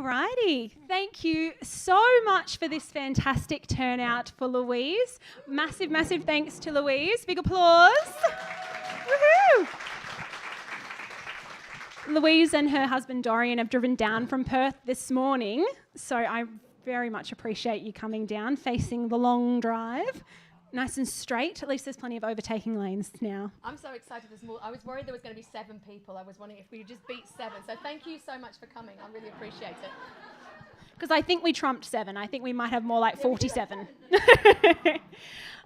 Alrighty, thank you so much for this fantastic turnout for Louise. Massive, massive thanks to Louise. Big applause. Woohoo! Louise and her husband Dorian have driven down from Perth this morning, so I very much appreciate you coming down, facing the long drive. Nice and straight. At least there's plenty of overtaking lanes now. I'm so excited there's more. I was worried there was going to be 7 people. I was wondering if we just beat 7. So thank you so much for coming. I really appreciate it. Because I think we trumped 7. I think we might have more like 47.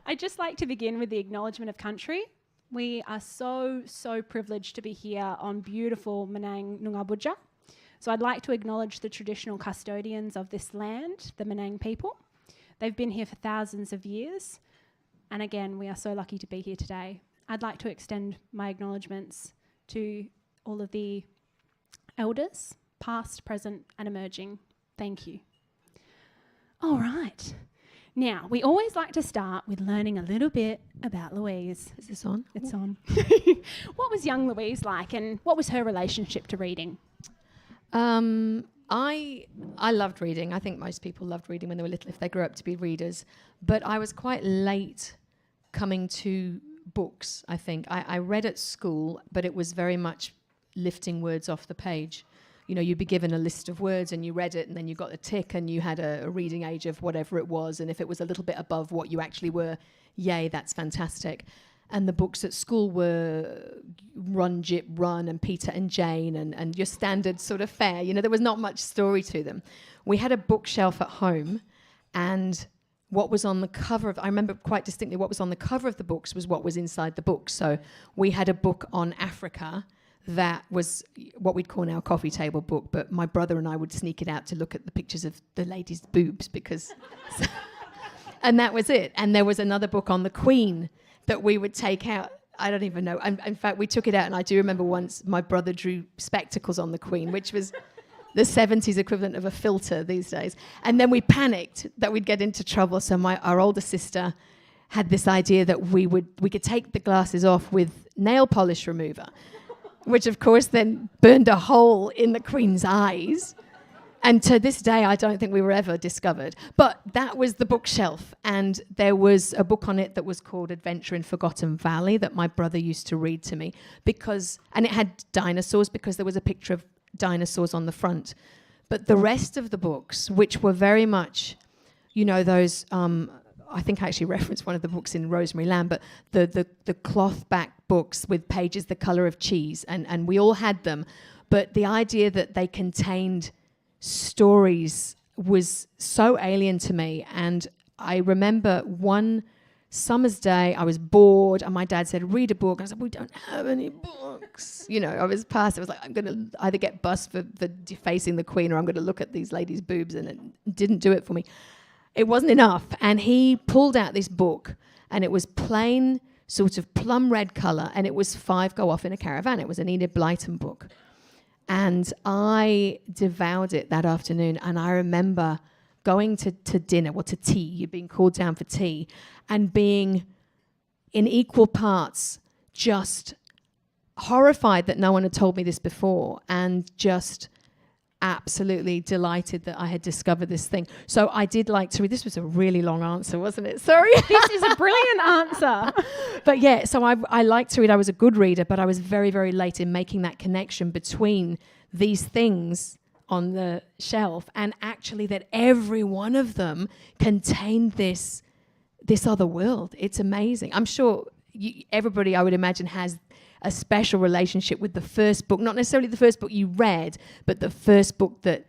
I'd just like to begin with the acknowledgement of country. We are so privileged to be here on beautiful Menang Noongar. So I'd like to acknowledge the traditional custodians of this land, the Menang people. They've been here for thousands of years. And again, we are so lucky to be here today. I'd like to extend my acknowledgements to all of the elders, past, present, and emerging. Thank you. All right. Now, we always like to start with learning a little bit about Louise. Is this on? It's on. What was young Louise like, and what was her relationship to reading? I loved reading. I think most people loved reading when they were little if they grew up to be readers. But I was quite late coming to books, I think. I read at school, but it was very much lifting words off the page. You know, you'd be given a list of words and you read it and then you got a tick and you had a reading age of whatever it was. And if it was a little bit above what you actually were, yay, that's fantastic. And the books at school were Run, Jip, Run and Peter and Jane and your standard sort of fare. You know, there was not much story to them. We had a bookshelf at home, and what was on the cover of, I remember quite distinctly what was on the cover of the books was what was inside the book. So we had a book on Africa that was what we'd call now a coffee table book, but my brother and I would sneak it out to look at the pictures of the ladies' boobs because... and that was it. And there was another book on the Queen that we would take out. I don't even know. And in fact, we took it out, and I do remember once my brother drew spectacles on the Queen, which was the 70s equivalent of a filter these days. And then we panicked that we'd get into trouble. So our older sister had this idea that we could take the glasses off with nail polish remover, which of course then burned a hole in the Queen's eyes. And to this day, I don't think we were ever discovered. But that was the bookshelf. And there was a book on it that was called Adventure in Forgotten Valley that my brother used to read to me and it had dinosaurs because there was a picture of dinosaurs on the front. But the rest of the books, which were very much, you know, those, I think I actually referenced one of the books in Rosemary Lamb, but the cloth back books with pages the colour of cheese. And we all had them. But the idea that they contained stories was so alien to me. And I remember one summer's day I was bored and my dad said, read a book. I said, we don't have any books. You know, I was past, I was like, I'm going to either get bust for defacing the Queen or I'm going to look at these ladies' boobs, and it didn't do it for me. It wasn't enough. And he pulled out this book, and it was plain sort of plum red colour, and it was 5 Go Off in a Caravan. It was an Enid Blyton book. And I devoured it that afternoon. And I remember going to dinner, to tea, you'd been called down for tea, and being in equal parts just horrified that no one had told me this before, and just absolutely delighted that I had discovered this thing. So I did like to read. This was a really long answer, wasn't it? Sorry. This is a brilliant answer. But yeah, so I liked to read. I was a good reader, but I was very, very late in making that connection between these things on the shelf and actually that every one of them contained this other world. It's amazing. I'm sure everybody, I would imagine, has a special relationship with the first book, not necessarily the first book you read, but the first book that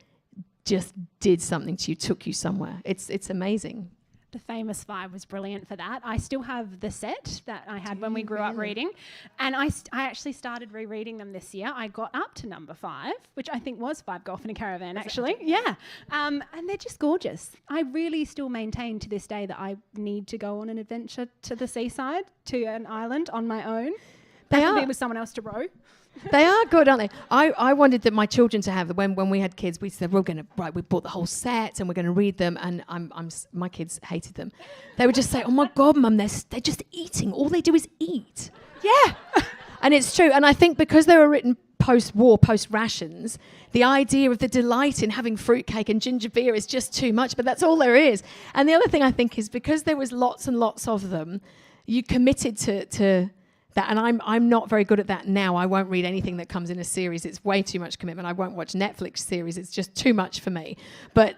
just did something to you, took you somewhere. It's amazing. The Famous Five was brilliant for that. I still have the set that I had when we grew up reading, and I actually started rereading them this year. I got up to number 5, which I think was 5 Go Off in a Caravan, actually. Yeah. And they're just gorgeous. I really still maintain to this day that I need to go on an adventure to the seaside, to an island on my own. They are with someone else to row. They are good, aren't they? I wanted that my children to have, when we had kids, we said, we bought the whole set and we're going to read them, and my kids hated them. They would just say, oh my God, Mum, they're just eating. All they do is eat. Yeah. And it's true. And I think because they were written post-war, post-rations, the idea of the delight in having fruitcake and ginger beer is just too much, but that's all there is. And the other thing I think is because there was lots and lots of them, you committed to that, and I'm not very good at that now. I won't read anything that comes in a series. It's way too much commitment. I won't watch Netflix series. It's just too much for me. But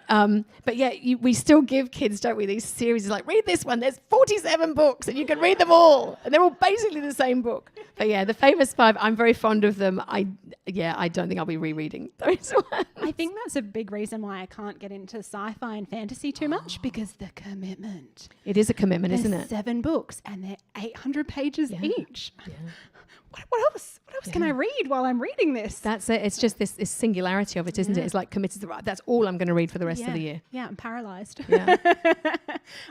yeah, we still give kids, don't we, these series like, read this one. There's 47 books and you can read them all. And they're all basically the same book. But yeah, the Famous Five, I'm very fond of them. I don't think I'll be rereading those ones. I think that's a big reason why I can't get into sci-fi and fantasy too much, because the commitment. It is a commitment, isn't it? 7 books and they're 800 pages each. Yeah. What else? What else can I read while I'm reading this? That's it. It's just this singularity of it, isn't it? It's like committed to that's all I'm going to read for the rest of the year. Yeah, I'm paralysed. Yeah.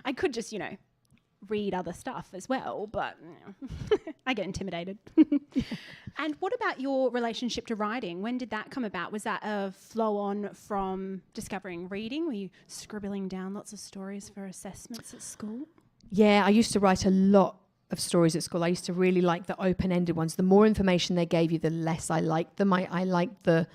I could just, read other stuff as well, but I get intimidated. And what about your relationship to writing? When did that come about? Was that a flow on from discovering reading? Were you scribbling down lots of stories for assessments at school? Yeah, I used to write a lot of stories at school. I used to really like the open-ended ones. The more information they gave you, the less I liked them. I liked the,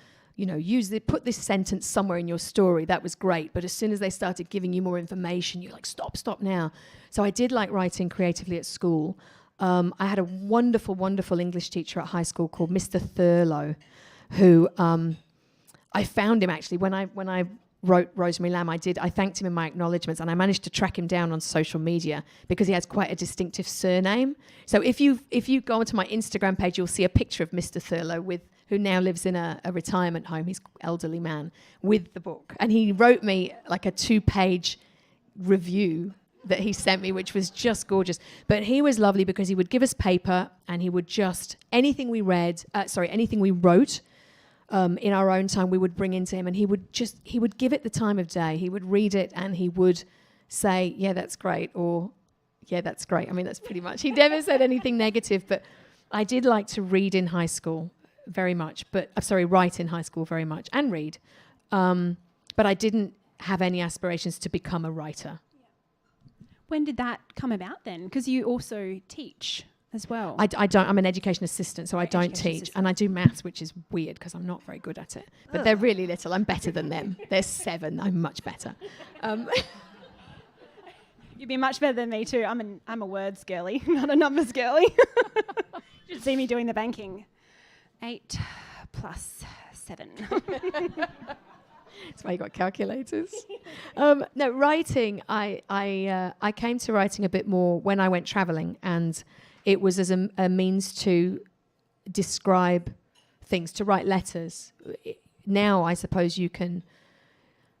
put this sentence somewhere in your story. That was great. But as soon as they started giving you more information, you're like, stop now. So I did like writing creatively at school. I had a wonderful, wonderful English teacher at high school called Mr. Thurlow, who I found him actually when I wrote Rosemary Lamb. I thanked him in my acknowledgements, and I managed to track him down on social media because he has quite a distinctive surname. So if you go onto my Instagram page, you'll see a picture of Mr. Thurlow who now lives in a retirement home. He's an elderly man with the book, and he wrote me like a 2-page review that he sent me, which was just gorgeous. But he was lovely because he would give us paper, and he would just anything we wrote in our own time, we would bring into him, and he would give it the time of day. He would read it and he would say, yeah, that's great, or yeah, that's great. I mean, that's pretty much. He never said anything negative, but I did like to read in high school very much, write in high school very much and read. But I didn't have any aspirations to become a writer. When did that come about then? Because you also teach as well. I don't. I'm an education assistant, so I don't teach. And I do maths, which is weird because I'm not very good at it. But they're really little. I'm better than them. They're 7. I'm much better. You'd be much better than me too. I'm a words girly, not a numbers girly. You should see me doing the banking. 8 plus 7. That's why you got calculators. No, writing. I came to writing a bit more when I went travelling, and it was as a means to describe things, to write letters. Now, I suppose you can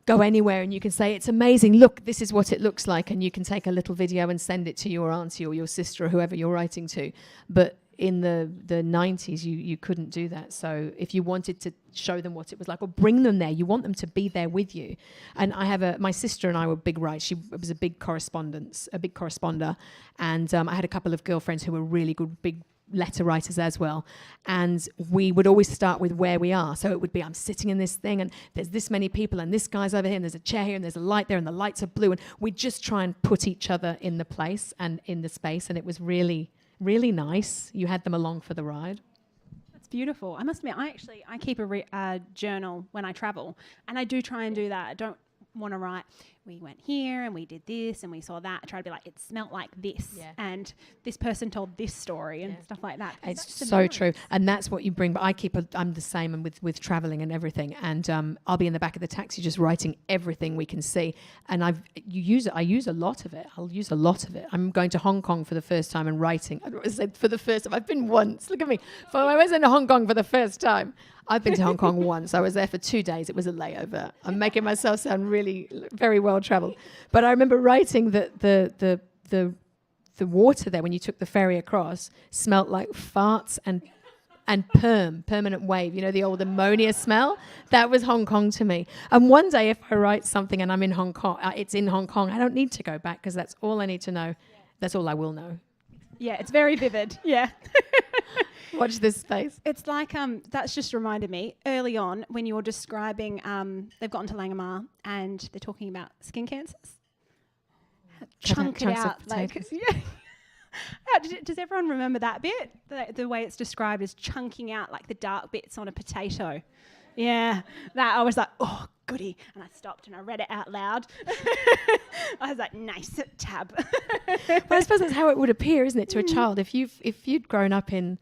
go anywhere and you can say, it's amazing, look, this is what it looks like, and you can take a little video and send it to your auntie or your sister or whoever you're writing to. But in the 90s, you couldn't do that. So if you wanted to show them what it was like or bring them there, you want them to be there with you. And I have my sister and I were big writers. She was a big corresponder. And I had a couple of girlfriends who were really good, big letter writers as well. And we would always start with where we are. So it would be, I'm sitting in this thing and there's this many people and this guy's over here and there's a chair here and there's a light there and the lights are blue. And we'd just try and put each other in the place and in the space. And it was really, really nice. You had them along for the ride. That's beautiful. I must admit, I keep a journal when I travel, and I do try and do that. I don't want to write, we went here and we did this and we saw that. I try to be like, it smelt like this, and this person told this story and stuff like that. It's so true, and that's what you bring. But I'm the same, and with traveling and everything, and I'll be in the back of the taxi just writing everything we can see, and I use a lot of it. I'll use a lot of it. I'm going to Hong Kong for the first time and writing. I said for the first time. I've been once. Look at me. I was in Hong Kong for the first time. I've been to Hong Kong once. I was there for 2 days. It was a layover. I'm making myself sound really very well travelled. But I remember writing that the water there when you took the ferry across smelt like farts and permanent wave. You know, the old ammonia smell? That was Hong Kong to me. And one day if I write something and I'm in Hong Kong, it's in Hong Kong, I don't need to go back because that's all I need to know. Yeah. That's all I will know. Yeah, it's very vivid. Yeah. Watch this space. It's like, that's just reminded me, early on when you were describing, they've gotten to Langamar and they're talking about skin cancers. Chunk it out. Like, Does everyone remember that bit? The way it's described as chunking out like the dark bits on a potato. Yeah, that I was like, oh, goody. And I stopped and I read it out loud. I was like, nice, tab. Well, I suppose that's how it would appear, isn't it, to a child? If you'd grown up in,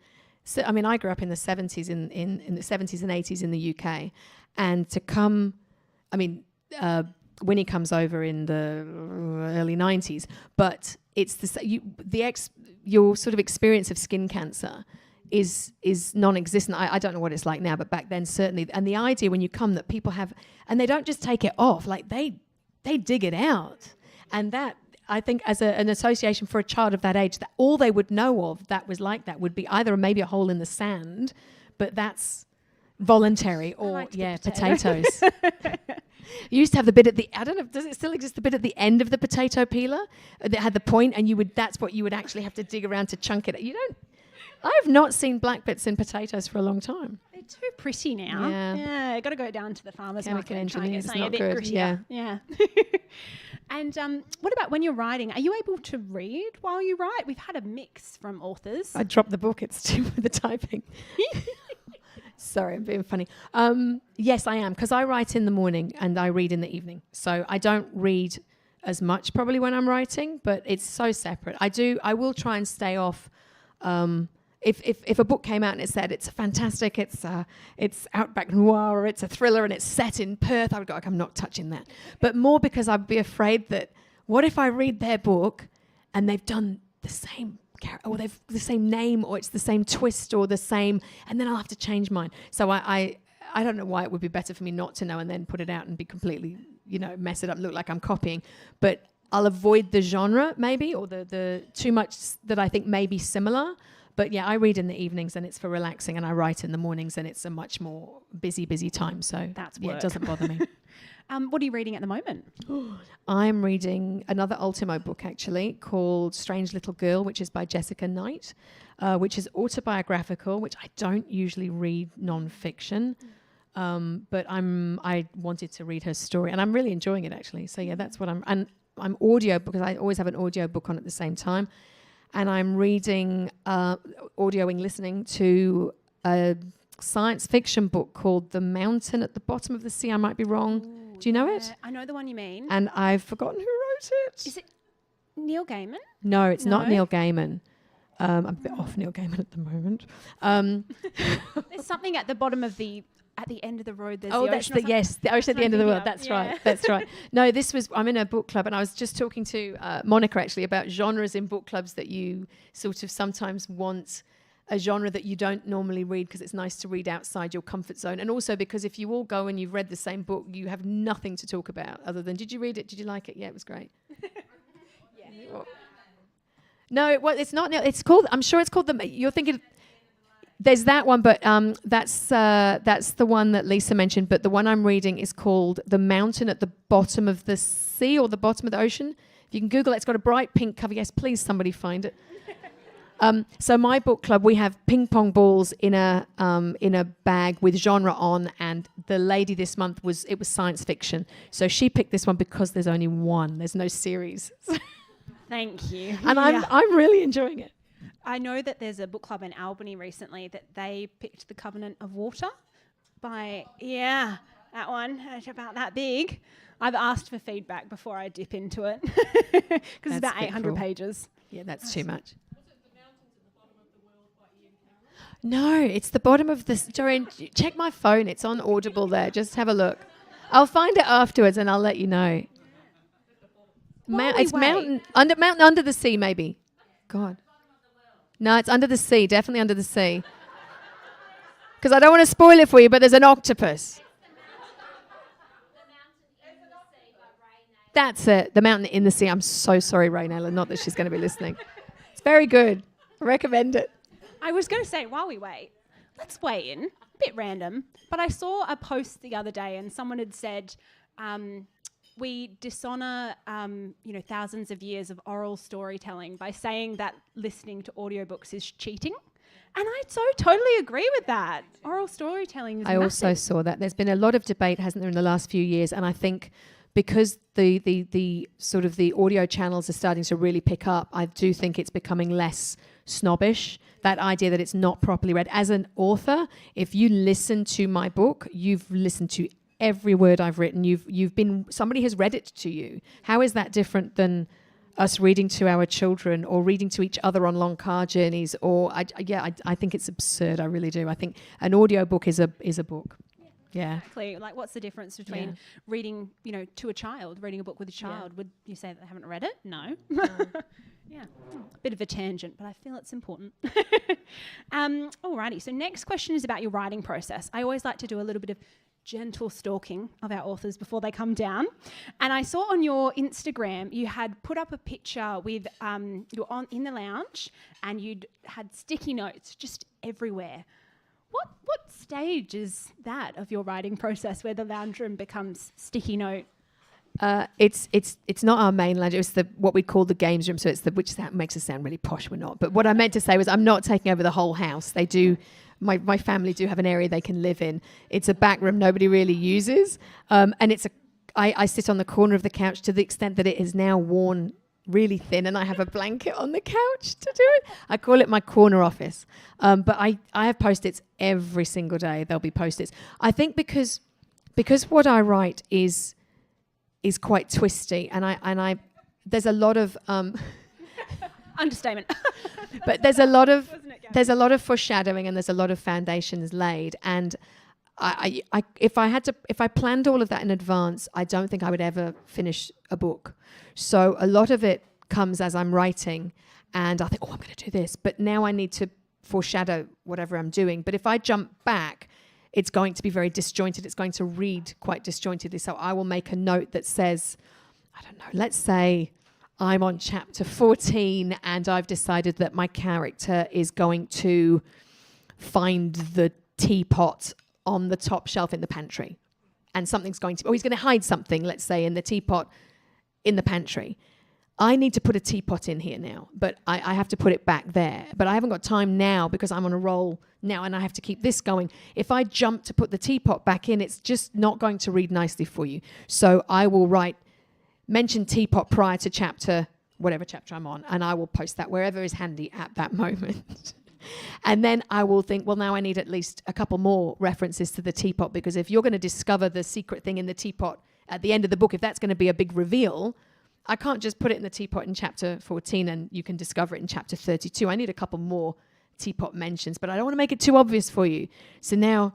I mean, I grew up in the 70s in the 70s and 80s in the UK, and to come, I mean, Winnie comes over in the early 90s, but it's your sort of experience of skin cancer is non-existent. I don't know what it's like now, but back then certainly. And the idea when you come that people have, and they don't just take it off, like they dig it out. And that, I think, as an association for a child of that age, that all they would know of that was like that would be either maybe a hole in the sand, but that's voluntary, or potatoes. You used to have the bit at the, I don't know, does it still exist, the bit at the end of the potato peeler that had the point, and that's what you would actually have to dig around to chunk it. I've not seen black bits in potatoes for a long time. They're too pretty now. Yeah, got to go down to the farmer's market and try and get something a bit grittier. Yeah. And what about when you're writing? Are you able to read while you write? We've had a mix from authors. I dropped the book. It's too with the typing. Sorry, I'm being funny. Yes, I am, because I write in the morning and I read in the evening. So I don't read as much probably when I'm writing, but it's so separate. I will try and stay off. If a book came out and it said it's fantastic, it's Outback Noir, or it's a thriller and it's set in Perth, I would go, like, I'm not touching that. But more because I'd be afraid that what if I read their book and they've done the same or they've the same name, or it's the same twist, or the same, and then I'll have to change mine. So I don't know why it would be better for me not to know and then put it out and be completely, mess it up, look like I'm copying. But I'll avoid the genre maybe, or the too much that I think may be similar. But yeah, I read in the evenings and it's for relaxing, and I write in the mornings and it's a much more busy time. So that's work. It doesn't bother me. What are you reading at the moment? I'm reading another Ultimo book actually called Strange Little Girl, which is by Jessica Knight, which is autobiographical, which I don't usually read non-fiction. But I wanted to read her story and I'm really enjoying it actually. So yeah, that's what I'm audio, because I always have an audio book on at the same time. And I'm listening to a science fiction book called The Mountain at the Bottom of the Sea. I might be wrong. Ooh, do you know it? I know the one you mean. And I've forgotten who wrote it. Is it Neil Gaiman? No, it's not Neil Gaiman. I'm a bit off Neil Gaiman at the moment. There's something at the bottom of at the end of the road. There's the ocean. The ocean at the end of the world. That's right. That's right. No, I'm in a book club, and I was just talking to Monica actually about genres in book clubs that you sort of sometimes want a genre that you don't normally read because it's nice to read outside your comfort zone, and also because if you all go and you've read the same book, you have nothing to talk about other than, did you read it? Did you like it? Yeah, it was great. No, well, it's not. It's called. I'm sure it's called You're thinking. There's that one, but that's the one that Lisa mentioned. But the one I'm reading is called The Mountain at the Bottom of the Sea, or the Bottom of the Ocean. If you can Google it, it's got a bright pink cover. Yes, please, somebody find it. So my book club, we have ping pong balls in a bag with genre on, and the lady this month was science fiction. So she picked this one because there's only one. There's no series. Thank you. And I'm really enjoying it. I know that there's a book club in Albany recently that they picked The Covenant of Water by, that one. It's about that big. I've asked for feedback before I dip into it because it's about 800 pages. Yeah, that's too much. No, it's the bottom of this. Dorian, check my phone. It's on Audible there. Just have a look. I'll find it afterwards and I'll let you know. It's mountain under the sea, maybe. God. No, it's under the sea. Definitely under the sea. Because I don't want to spoil it for you, but there's an octopus. That's it. The Mountain in the Sea. I'm so sorry, Raynella. Not that she's going to be listening. It's very good. I recommend it. I was going to say, while we wait, let's weigh in. A bit random. But I saw a post the other day and someone had said, we dishonour, thousands of years of oral storytelling by saying that listening to audiobooks is cheating. And I so totally agree with that. Oral storytelling is massive. Also saw that. There's been a lot of debate, hasn't there, in the last few years. And I think because the sort of the audio channels are starting to really pick up, I do think it's becoming less snobbish. That idea that it's not properly read. As an author, if you listen to my book, you've listened to every word I've written. Somebody has read it to you. How is that different than us reading to our children or reading to each other on long car journeys? Or I think it's absurd. I really do. I think an audiobook is a book. Yeah. Exactly. Like, what's the difference between reading, to a child, reading a book with a child? Would you say that they haven't read it? No. Yeah. A bit of a tangent, but I feel it's important. Alrighty. So next question is about your writing process. I always like to do a little bit of gentle stalking of our authors before they come down. And I saw on your Instagram you had put up a picture with you're in the lounge and you'd had sticky notes just everywhere. What stage is that of your writing process where the lounge room becomes sticky note? It's not our main lounge. It's what we call the games room. So which makes us sound really posh. We're not. But what I meant to say was I'm not taking over the whole house. They do. My family do have an area they can live in. It's a back room nobody really uses, and I sit on the corner of the couch to the extent that it is now worn really thin, and I have a blanket on the couch to do it. I call it my corner office. But I have Post-its every single day. There'll be Post-its. I think because what I write is quite twisty, and I there's a lot of understatement. But there's a lot of foreshadowing and there's a lot of foundations laid. And if I planned all of that in advance, I don't think I would ever finish a book. So a lot of it comes as I'm writing, and I think, I'm going to do this, but now I need to foreshadow whatever I'm doing. But if I jump back, it's going to be very disjointed. It's going to read quite disjointedly. So I will make a note that says, I don't know, let's say I'm on chapter 14 and I've decided that my character is going to find the teapot on the top shelf in the pantry. And he's going to hide something, let's say, in the teapot in the pantry. I need to put a teapot in here now, but I have to put it back there. But I haven't got time now because I'm on a roll now and I have to keep this going. If I jump to put the teapot back in, it's just not going to read nicely for you. So I will mention teapot prior to whatever chapter I'm on, and I will post that wherever is handy at that moment. And then I will think, well, now I need at least a couple more references to the teapot, because if you're going to discover the secret thing in the teapot at the end of the book, if that's going to be a big reveal, I can't just put it in the teapot in chapter 14 and you can discover it in chapter 32. I need a couple more teapot mentions, but I don't want to make it too obvious for you. So now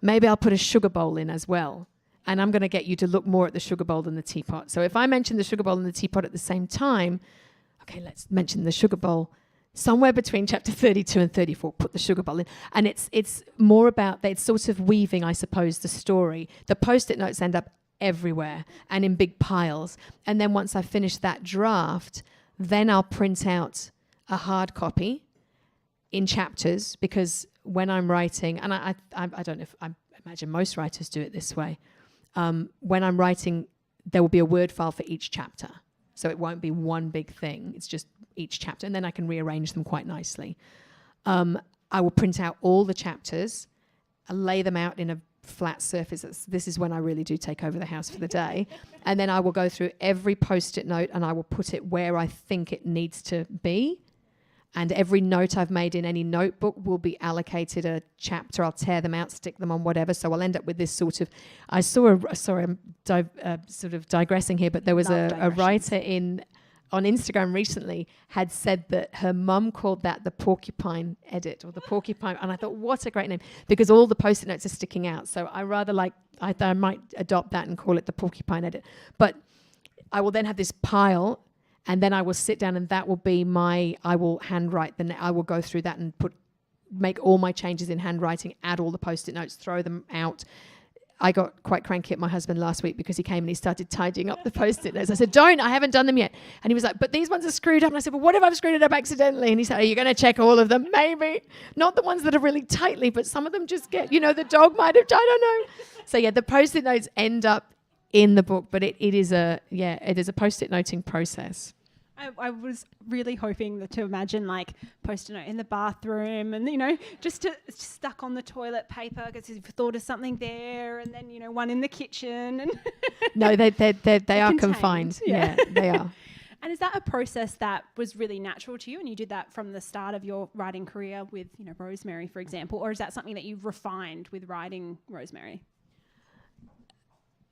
maybe I'll put a sugar bowl in as well. And I'm going to get you to look more at the sugar bowl than the teapot. So if I mention the sugar bowl and the teapot at the same time, okay, let's mention the sugar bowl. Somewhere between chapter 32 and 34, put the sugar bowl in. And it's more about, it's sort of weaving, I suppose, the story. The Post-it notes end up everywhere and in big piles. And then once I finish that draft, then I'll print out a hard copy in chapters, because when I'm writing, and I don't know if, I imagine most writers do it this way, when I'm writing, there will be a word file for each chapter. So it won't be one big thing. It's just each chapter. And then I can rearrange them quite nicely. I will print out all the chapters. I'll lay them out in a flat surface. This is when I really do take over the house for the day. And then I will go through every Post-it note and I will put it where I think it needs to be. And every note I've made in any notebook will be allocated a chapter. I'll tear them out, stick them on whatever. So I'll end up with this sort of... I'm sort of digressing here, but there was a writer on Instagram recently had said that her mum called that the porcupine edit, or the porcupine. And I thought, what a great name, because all the Post-it notes are sticking out. So I might adopt that and call it the porcupine edit. But I will then have this pile. And then I will sit down and that will be I will handwrite, then I will go through that and make all my changes in handwriting, add all the Post-it notes, throw them out. I got quite cranky at my husband last week because he came and he started tidying up the Post-it notes. I said, I haven't done them yet. And he was like, but these ones are screwed up. And I said, well, what if I've screwed it up accidentally? And he said, are you going to check all of them? Maybe. Not the ones that are really tightly, but some of them just get, the dog might have, I don't know. So yeah, the Post-it notes end up in the book, but it is a Post-it noting process. I was really hoping to imagine like post-it note in the bathroom and, just stuck on the toilet paper because you've thought of something there, and then, one in the kitchen. And No, they are contained, confined. yeah. Yeah, they are. And is that a process that was really natural to you, and you did that from the start of your writing career with, Rosemary, for example, or is that something that you've refined with writing Rosemary?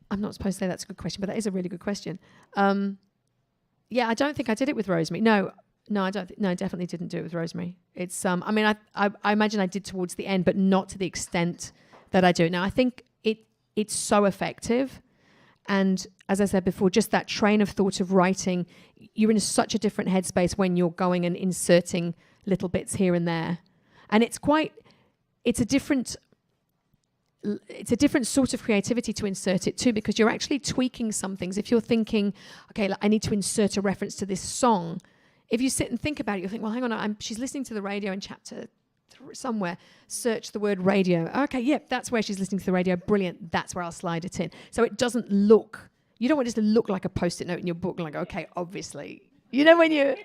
I'm not supposed to say that's a good question, but that is a really good question. Yeah, I don't think I did it with Rosemary. No, I don't. No, I definitely didn't do it with Rosemary. It's I mean, I imagine I did towards the end, but not to the extent that I do it now. I think it's so effective, and as I said before, just that train of thought of writing, you're in such a different headspace when you're going and inserting little bits here and there, and it's a different sort of creativity to insert it too, because you're actually tweaking some things. If you're thinking, okay, I need to insert a reference to this song, if you sit and think about it, you'll think, well, hang on, she's listening to the radio in chapter somewhere. Search the word radio. Okay, yep, that's where she's listening to the radio. Brilliant. That's where I'll slide it in. So it doesn't look. You don't want it to look like a post-it note in your book. Like, okay, obviously. When you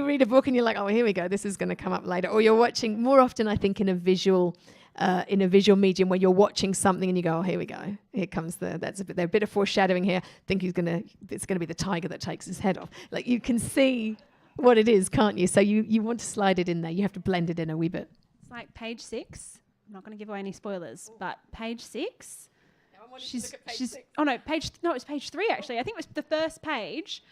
read a book and you're like, oh, here we go. This is going to come up later. Or you're watching more often, I think, in a visual medium where you're watching something and you go, oh, here we go. Here comes there's a bit of foreshadowing here. I think it's going to be the tiger that takes his head off. Like, you can see what it is, can't you? So you want to slide it in there. You have to blend it in a wee bit. It's like page 6. I'm not going to give away any spoilers, but page 6. She's oh no, it's page 3 actually. I think it was the first page.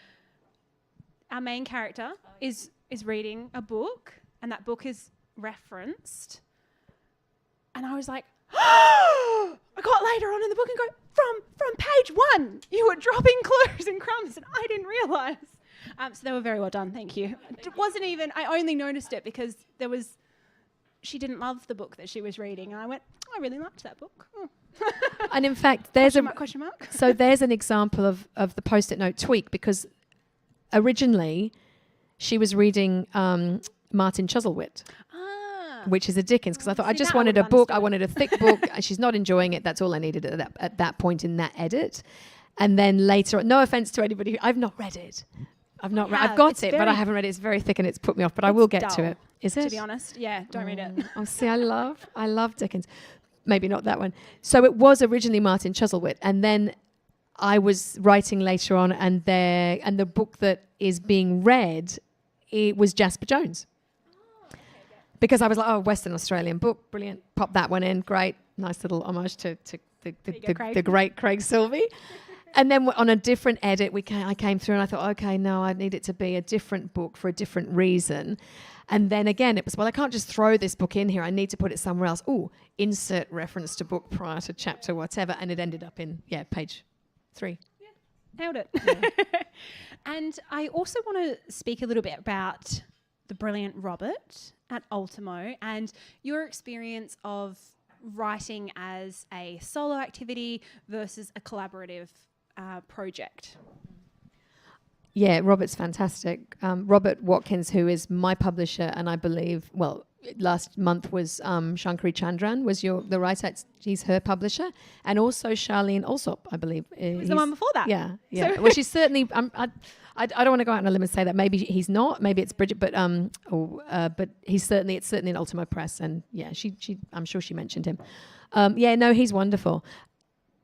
Our main character is reading a book, and that book is referenced. And I was like, I got later on in the book and go, from page 1, you were dropping clues and crumbs, and I didn't realise. So they were very well done, thank you. It wasn't even, I only noticed it because she didn't love the book that she was reading. And I went, I really liked that book. Oh. And in fact, there's question mark. So there's an example of the post-it note tweak, because originally she was reading Martin Chuzzlewit, which is a Dickens, because I thought I just wanted a book. I wanted a thick book. And she's not enjoying it. That's all I needed at that point in that edit. And then later on, no offense to anybody, I've not read it. I've got it, but I haven't read it. It's very thick and it's put me off, but I will get to it. Is it? To be honest, yeah, don't read it. Oh, see, I love Dickens. Maybe not that one. So it was originally Martin Chuzzlewit, and then I was writing later on, and the book that is being read, it was Jasper Jones. Because I was like, oh, Western Australian book, brilliant. Pop that one in, great. Nice little homage to the great Craig Silvey. And then on a different edit, I came through and I thought, okay, no, I need it to be a different book for a different reason. And then again, it was, well, I can't just throw this book in here. I need to put it somewhere else. Ooh, insert reference to book prior to chapter whatever. And it ended up in, page 3. Yeah, nailed it. Yeah. And I also want to speak a little bit about the brilliant Robert at Ultimo and your experience of writing as a solo activity versus a collaborative project. Yeah, Robert's fantastic. Robert Watkins, who is my publisher, and I believe, last month was Shankari Chandran was the writer. He's her publisher, and also Charlene Alsop, I believe. Was the one before that? Yeah. So well, she's certainly. I don't want to go out on a limb and say that. Maybe he's not. Maybe it's Bridget, but it's certainly an Ultimo Press, and yeah, I'm sure she mentioned him. He's wonderful.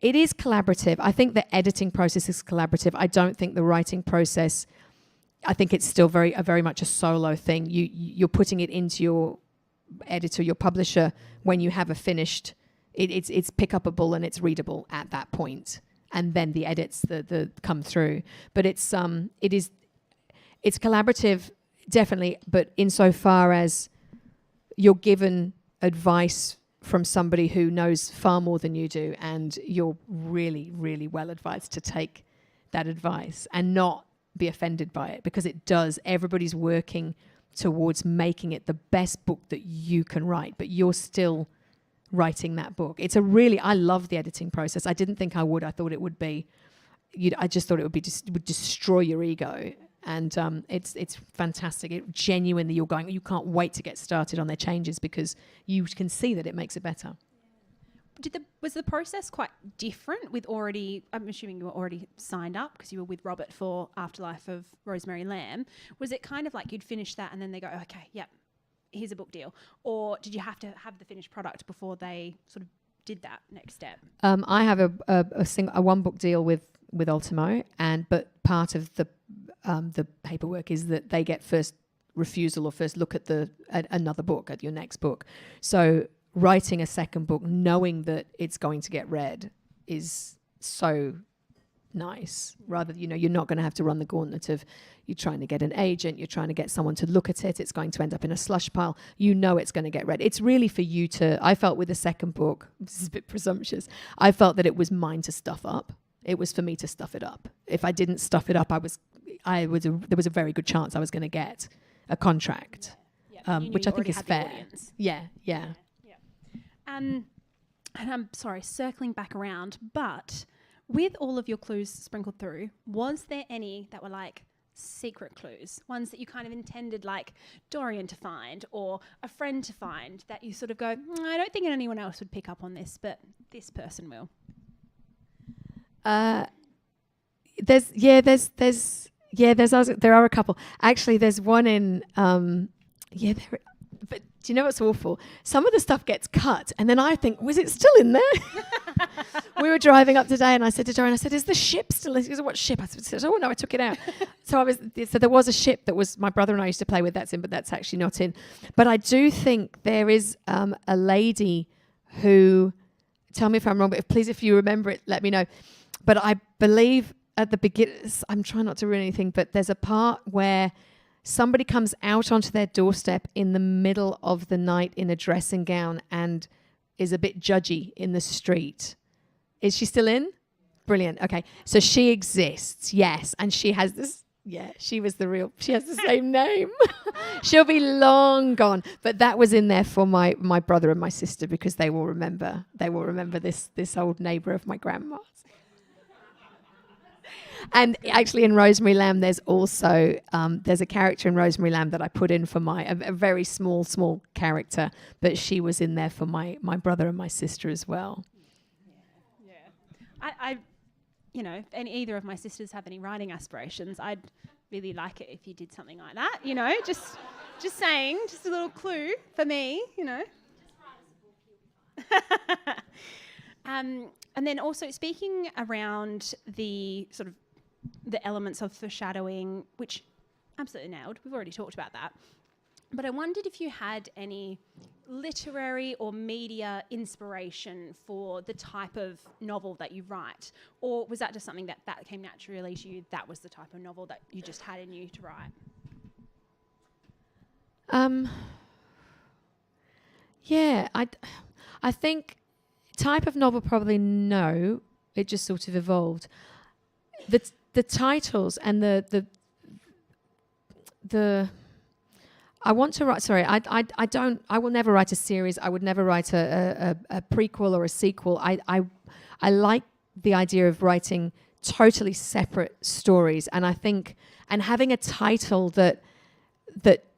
It is collaborative. I think the editing process is collaborative. I don't think the writing process. I think it's still very much a solo thing. You're putting it into your editor, your publisher, when you have a finished. It's pick upable and it's readable at that point, and then the edits the come through. But it's collaborative, definitely. But insofar as you're given advice from somebody who knows far more than you do, and you're really, really well advised to take that advice and not be offended by it, because it does. Everybody's working towards making it the best book that you can write, but you're still writing that book. I love the editing process. I didn't think I would. I thought it would be, I just thought it would be would destroy your ego. And it's fantastic. It genuinely, you can't wait to get started on their changes, because you can see that it makes it better. was the process quite different with already, I'm assuming you were already signed up because you were with Robert for Afterlife of Rosemary Lamb. Was it kind of like you'd finish that and then they go, okay, yep, here's a book deal? Or did you have to have the finished product before they sort of did that next step? I have a one book deal with Ultimo, but part of the paperwork is that they get first refusal or first look at another book, at your next book. So writing a second book, knowing that it's going to get read, is so nice. Rather, you're not going to have to run the gauntlet of you're trying to get an agent, you're trying to get someone to look at it, it's going to end up in a slush pile. It's going to get read. It's really for you to, I felt with the second book, this is a bit presumptuous, I felt that it was mine to stuff up. It was for me to stuff it up. If I didn't stuff it up, there was a very good chance I was going to get a contract, which I think is fair. Yeah. And I'm sorry, circling back around, but with all of your clues sprinkled through, was there any that were like secret clues, ones that you kind of intended like Dorian to find or a friend to find, that you sort of go, I don't think anyone else would pick up on this, but this person will? There are a couple. Actually, there's one in but do you know what's awful? Some of the stuff gets cut, and then I think, was it still in there? We were driving up today, and I said to Dorian, is the ship still in? He goes, what ship? I said, oh no, I took it out. So there was a ship that was my brother and I used to play with. That's in, but that's actually not in. But I do think there is a lady who, tell me if I'm wrong, but please, if you remember it, let me know. But I believe at the beginning, I'm trying not to ruin anything, but there's a part where somebody comes out onto their doorstep in the middle of the night in a dressing gown and is a bit judgy in the street. Is she still in? Brilliant. Okay. So she exists. Yes. And she has this. Yeah, she has the same name. She'll be long gone. But that was in there for my brother and my sister because they will remember this old neighbor of my grandma's. And actually in Rosemary Lamb, there's also, there's a character in Rosemary Lamb that I put in for a very small character, but she was in there for my brother and my sister as well. Yeah. I if either of my sisters have any writing aspirations, I'd really like it if you did something like that, just saying, just a little clue for me, And then also speaking around the sort of the elements of foreshadowing, which absolutely nailed. We've already talked about that. But I wondered if you had any literary or media inspiration for the type of novel that you write, or was that just something that came naturally to you? That was the type of novel that you just had in you to write? Yeah, I think type of novel probably no. It just sort of evolved. The titles and the I want to write. Sorry, I don't. I will never write a series. I would never write a prequel or a sequel. I like the idea of writing totally separate stories, and I think having a title that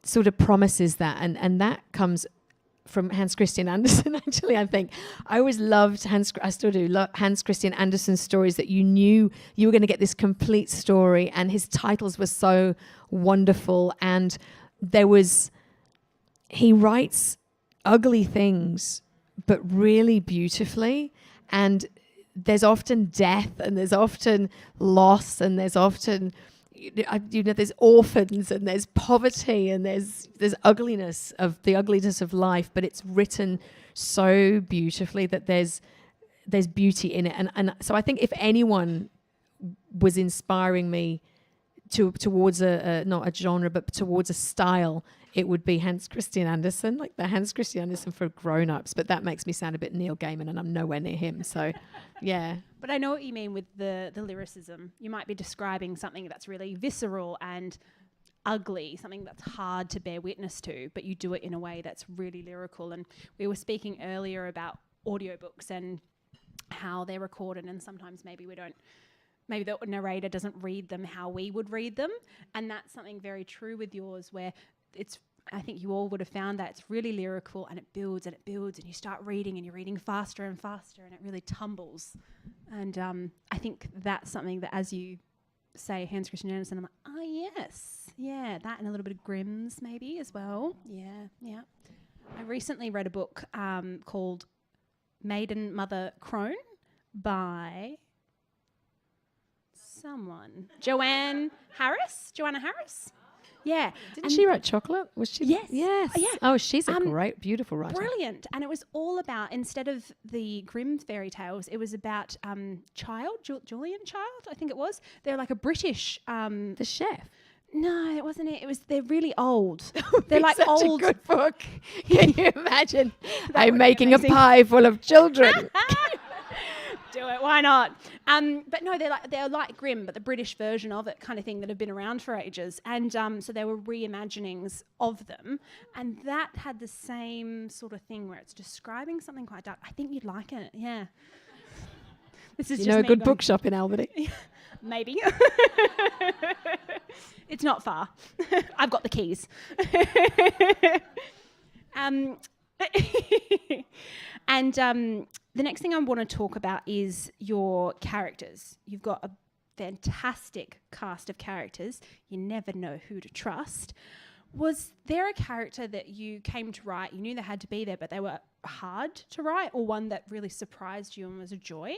sort of promises that, and that comes from Hans Christian Andersen. Actually, I think I always loved I still do love Hans Christian Andersen's stories, that you knew you were going to get this complete story, and his titles were so wonderful. And he writes ugly things, but really beautifully. And there's often death, and there's often loss, and there's often there's orphans, and there's poverty, and there's ugliness of life, but it's written so beautifully that there's beauty in it. And so I think if anyone was inspiring me towards not a genre, but towards a style, it would be Hans Christian Andersen, like the Hans Christian Andersen for grown-ups. But that makes me sound a bit Neil Gaiman, and I'm nowhere near him. So, yeah. But I know what you mean with the lyricism. You might be describing something that's really visceral and ugly, something that's hard to bear witness to, but you do it in a way that's really lyrical. And we were speaking earlier about audiobooks and how they're recorded, and sometimes maybe the narrator doesn't read them how we would read them. And that's something very true with yours, where it's I think you all would have found that it's really lyrical, and it builds and it builds, and you start reading and you're reading faster and faster, and it really tumbles. And I think that's something that, as you say, Hans Christian Andersen, I'm like, oh yes, yeah, that, and a little bit of Grimm's maybe as well. Yeah. I recently read a book called Maiden Mother Crone by someone. Joanna Harris? Yeah. Didn't she write Chocolate? Was she? Yes. Yes. Oh, yeah. Oh, she's a great, beautiful writer. Brilliant. And it was all about, instead of the Grimm fairy tales, it was about Julian Child, I think it was. They're like a British... The Chef. No, it wasn't it. It was, they're really old. They're like such old. a good book. Can you imagine? I'm would be making a amazing. pie full of children. Do it, why not? But no, they're like Grimm, but the British version of it, kind of thing, that have been around for ages. And so there were reimaginings of them, and that had the same sort of thing where it's describing something quite dark. I think you'd like it, yeah. This is You just know a me good going, bookshop in Albany? Maybe. It's not far. I've got the keys. And the next thing I want to talk about is your characters. You've got a fantastic cast of characters. You never know who to trust. Was there a character that you came to write, you knew they had to be there, but they were hard to write, or one that really surprised you and was a joy?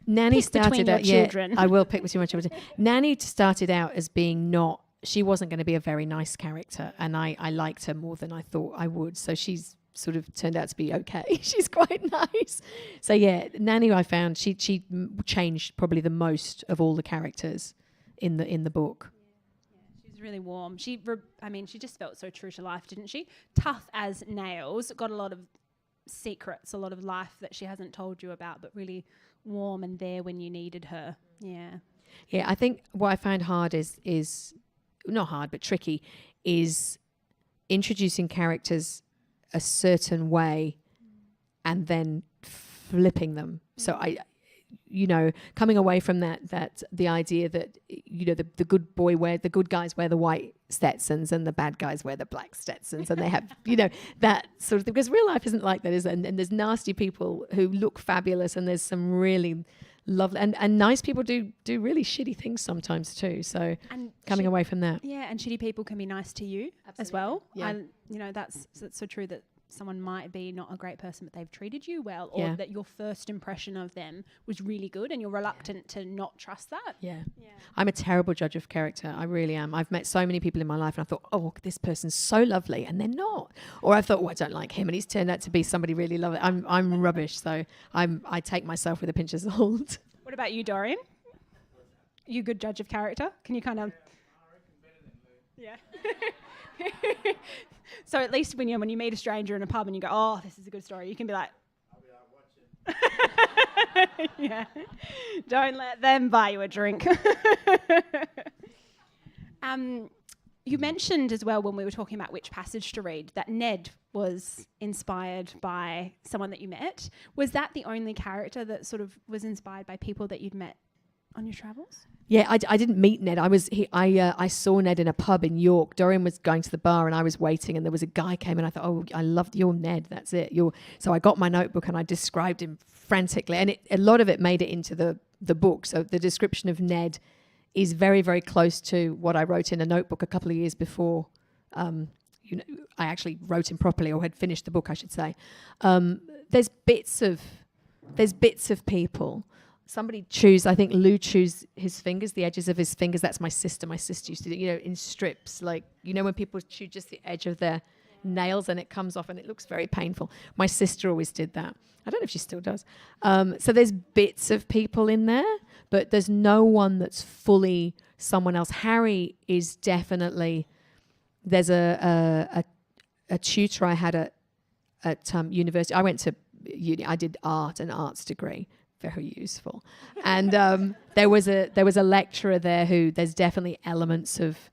Nanny Pick started between your out. children. Yeah, I will pick between my children. Nanny started out as being not. She wasn't going to be a very nice character, and I liked her more than I thought I would. So she's sort of turned out to be okay. She's quite nice. So yeah, Nanny, I found she changed probably the most of all the characters in the book. She was really warm. She just felt so true to life, didn't she? Tough as nails. Got a lot of secrets, a lot of life that she hasn't told you about, but really warm and there when you needed her. Yeah. Yeah, I think what I find hard is not hard but tricky is introducing characters a certain way and then flipping them. So coming away from that the idea that the good guys wear the white Stetsons and the bad guys wear the black Stetsons, and they have that sort of thing, because real life isn't like that, is it? And there's nasty people who look fabulous, and there's some really lovely and nice people do really shitty things sometimes too. So And coming away from that. Yeah, and shitty people can be nice to you as well. Yeah. And that's so true, that someone might be not a great person, but they've treated you well, or that your first impression of them was really good and you're reluctant to not trust that. Yeah. I'm a terrible judge of character. I really am. I've met so many people in my life and I thought, oh, this person's so lovely, and they're not. Or I thought, oh, I don't like him, and he's turned out to be somebody really lovely. I'm rubbish, so I take myself with a pinch of salt. What about you, Dorian? You a good judge of character? Can you kind of... Yeah. So at least when you meet a stranger in a pub and you go, oh, this is a good story, you can be like... I'll be like, watching. Yeah. Don't let them buy you a drink. You mentioned as well, when we were talking about which passage to read, that Ned was inspired by someone that you met. Was that the only character that sort of was inspired by people that you'd met on your travels? Yeah, I didn't meet Ned. I saw Ned in a pub in York. Dorian was going to the bar and I was waiting, and there was a guy came and I thought, oh, I loved your Ned. That's it. So I got my notebook and I described him frantically, and a lot of it made it into the book. So the description of Ned is very, very close to what I wrote in a notebook a couple of years before. I actually wrote him properly, or had finished the book, I should say. There's bits of people. Somebody I think Lou chews his fingers, the edges of his fingers. That's my sister. My sister used to do, in strips, like, when people chew just the edge of their nails and it comes off and it looks very painful. My sister always did that. I don't know if she still does. So there's bits of people in there, but there's no one that's fully someone else. Harry is definitely, there's a tutor I had at university. I went to uni. I did an arts degree. Very useful. And there was a lecturer there who there's definitely elements of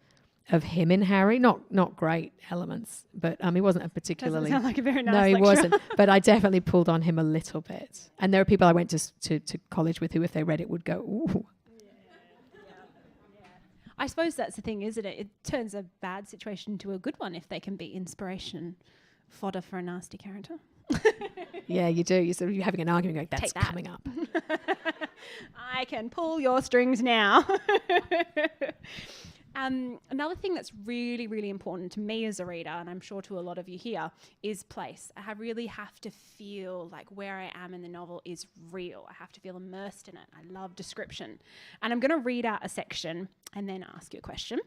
him in Harry, not great elements, but he wasn't a particularly... Doesn't sound like a very nice No, he lecturer. wasn't. But I definitely pulled on him a little bit. And there are people I went to college with who, if they read it, would go, ooh. I suppose that's the thing, isn't it? It turns a bad situation into a good one if they can be inspiration fodder for a nasty character. Yeah, you do. You're having an argument going, that's Take that. coming up. I can pull your strings now. Another thing that's really, really important to me as a reader, and I'm sure to a lot of you here, is place. I really have to feel like where I am in the novel is real. I have to feel immersed in it. I love description. And I'm going to read out a section and then ask you a question.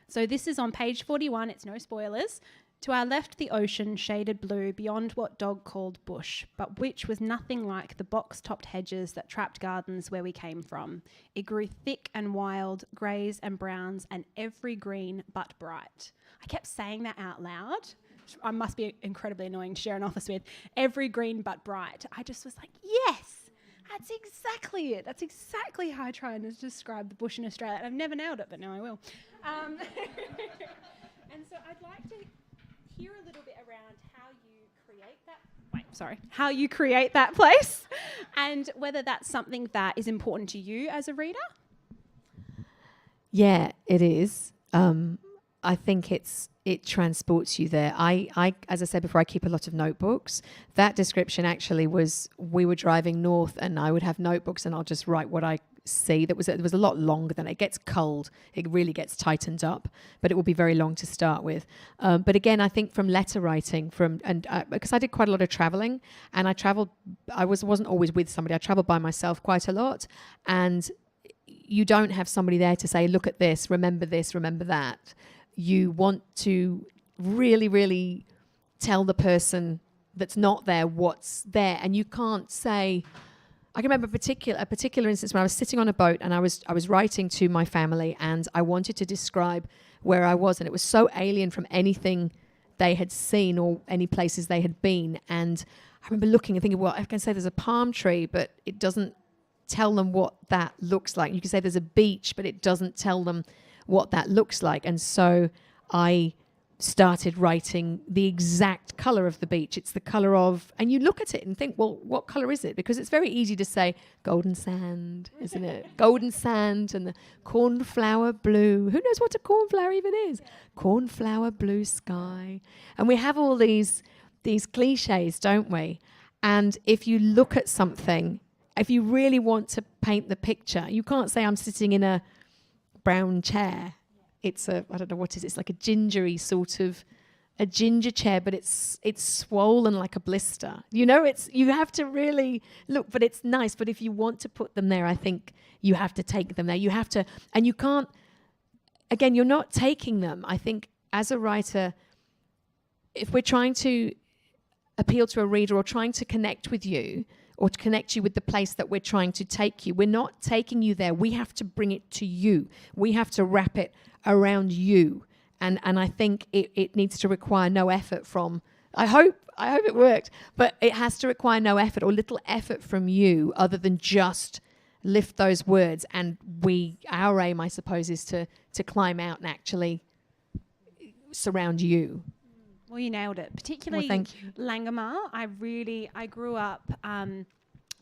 So this is on page 41. It's no spoilers. To our left, the ocean shaded blue beyond what Dog called bush, but which was nothing like the box-topped hedges that trapped gardens where we came from. It grew thick and wild, greys and browns, and every green but bright. I kept saying that out loud. I must be incredibly annoying to share an office with. Every green but bright. I just was like, yes, that's exactly it. That's exactly how I try and describe the bush in Australia. And I've never nailed it, but now I will. And so I'd like to hear a little bit around how you create that place and whether that's something that is important to you as a reader. Yeah, it is. I think it transports you there. I as I said before, I keep a lot of notebooks. That description actually was, we were driving north and I would have notebooks and I'll just write what I see. It was a lot longer than it gets culled. It really gets tightened up, but it will be very long to start with. But again, I think from letter writing, because I did quite a lot of traveling, and I wasn't always with somebody. I traveled by myself quite a lot, and you don't have somebody there to say, look at this, remember that. You want to really, really tell the person that's not there what's there, and you can't say. I can remember a particular instance when I was sitting on a boat and I was writing to my family and I wanted to describe where I was, and it was so alien from anything they had seen or any places they had been. And I remember looking and thinking, well, I can say there's a palm tree, but it doesn't tell them what that looks like. You can say there's a beach, but it doesn't tell them what that looks like. And so I started writing the exact colour of the beach. It's the colour of, and you look at it and think, well, what colour is it? Because it's very easy to say golden sand, isn't it? Golden sand and the cornflower blue. Who knows what a cornflower even is? Cornflower blue sky. And we have all these cliches, don't we? And if you look at something, if you really want to paint the picture, you can't say I'm sitting in a brown chair. It's I don't know what it is. It's like a gingery sort of, a ginger chair, but it's swollen like a blister. You know, you have to really look, but it's nice. But if you want to put them there, I think you have to take them there. You have to, and you can't, again, you're not taking them. I think as a writer, if we're trying to appeal to a reader or trying to connect with you, or to connect you with the place that we're trying to take you, we're not taking you there. We have to bring it to you. We have to wrap it around you. And I think it needs to require no effort from, I hope it worked, but it has to require no effort or little effort from you other than just lift those words. And our aim, I suppose, is to climb out and actually surround you. Well, you nailed it. Particularly Langamar. I grew up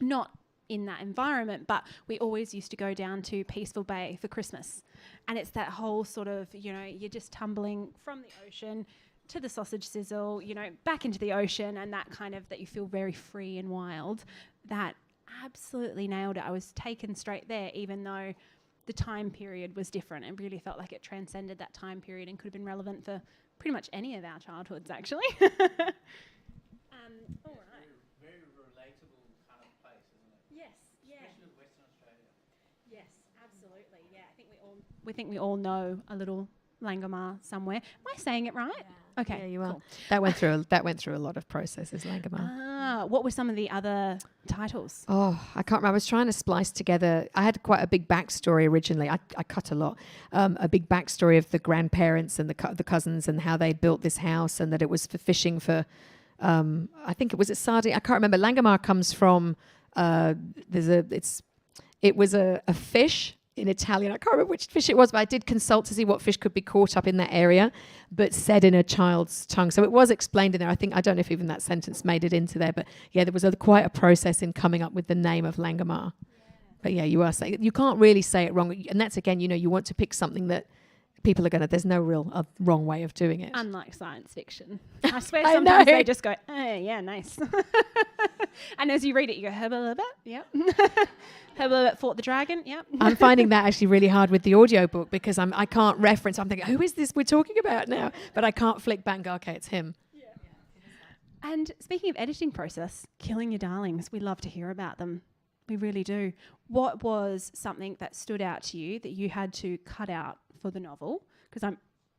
not in that environment, but we always used to go down to Peaceful Bay for Christmas. And it's that whole sort of, you're just tumbling from the ocean to the sausage sizzle, back into the ocean, and that kind of, that you feel very free and wild. That absolutely nailed it. I was taken straight there, even though the time period was different. It really felt like it transcended that time period and could have been relevant for pretty much any of our childhoods, actually. All right. Very relatable kind of place, isn't it? Yes, yeah. Especially with Western Australia. Yes, absolutely. Yeah, I think we all know a little Langamar somewhere. Am I saying it right? Yeah. Okay. Yeah, you are. Cool. That went through a lot of processes, Langamar. What were some of the other titles? Oh, I can't remember. I was trying to splice together. I had quite a big backstory originally. I cut a lot. A big backstory of the grandparents and the cousins and how they built this house, and that it was for fishing for. I think it was at sardine. I can't remember. Langamar comes from. It was a fish in Italian. I can't remember which fish it was, but I did consult to see what fish could be caught up in that area, but said in a child's tongue. So it was explained in there. I don't know if even that sentence made it into there, but yeah, there was quite a process in coming up with the name of Langamar. But yeah, you are saying, you can't really say it wrong. And that's, again, you want to pick something that people are going to, there's no real wrong way of doing it. Unlike science fiction. I swear I sometimes know. they just go, oh, yeah, nice. And as you read it, you go, Herbal, yep. Herbal fought the dragon, yep. I'm finding that actually really hard with the audiobook because I can't reference. I'm thinking, who is this we're talking about now? But I can't flick back and go, okay, it's him. Yeah. And speaking of editing process, killing your darlings, we love to hear about them. We really do. What was something that stood out to you that you had to cut out for the novel? Because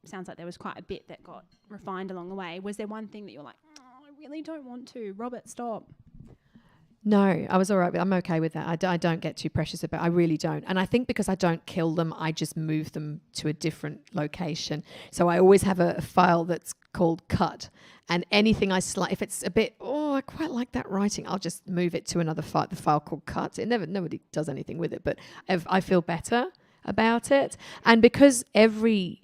sounds like there was quite a bit that got refined along the way. Was there one thing that you're like, oh, I really don't want to? Robert, stop. No, I was all right. I'm okay with that. I don't get too precious about it. I really don't. And I think because I don't kill them, I just move them to a different location. So I always have a file that's called cut. And anything if it's a bit, I quite like that writing, I'll just move it to another file, the file called cut. Nobody does anything with it, but I feel better about it. And because every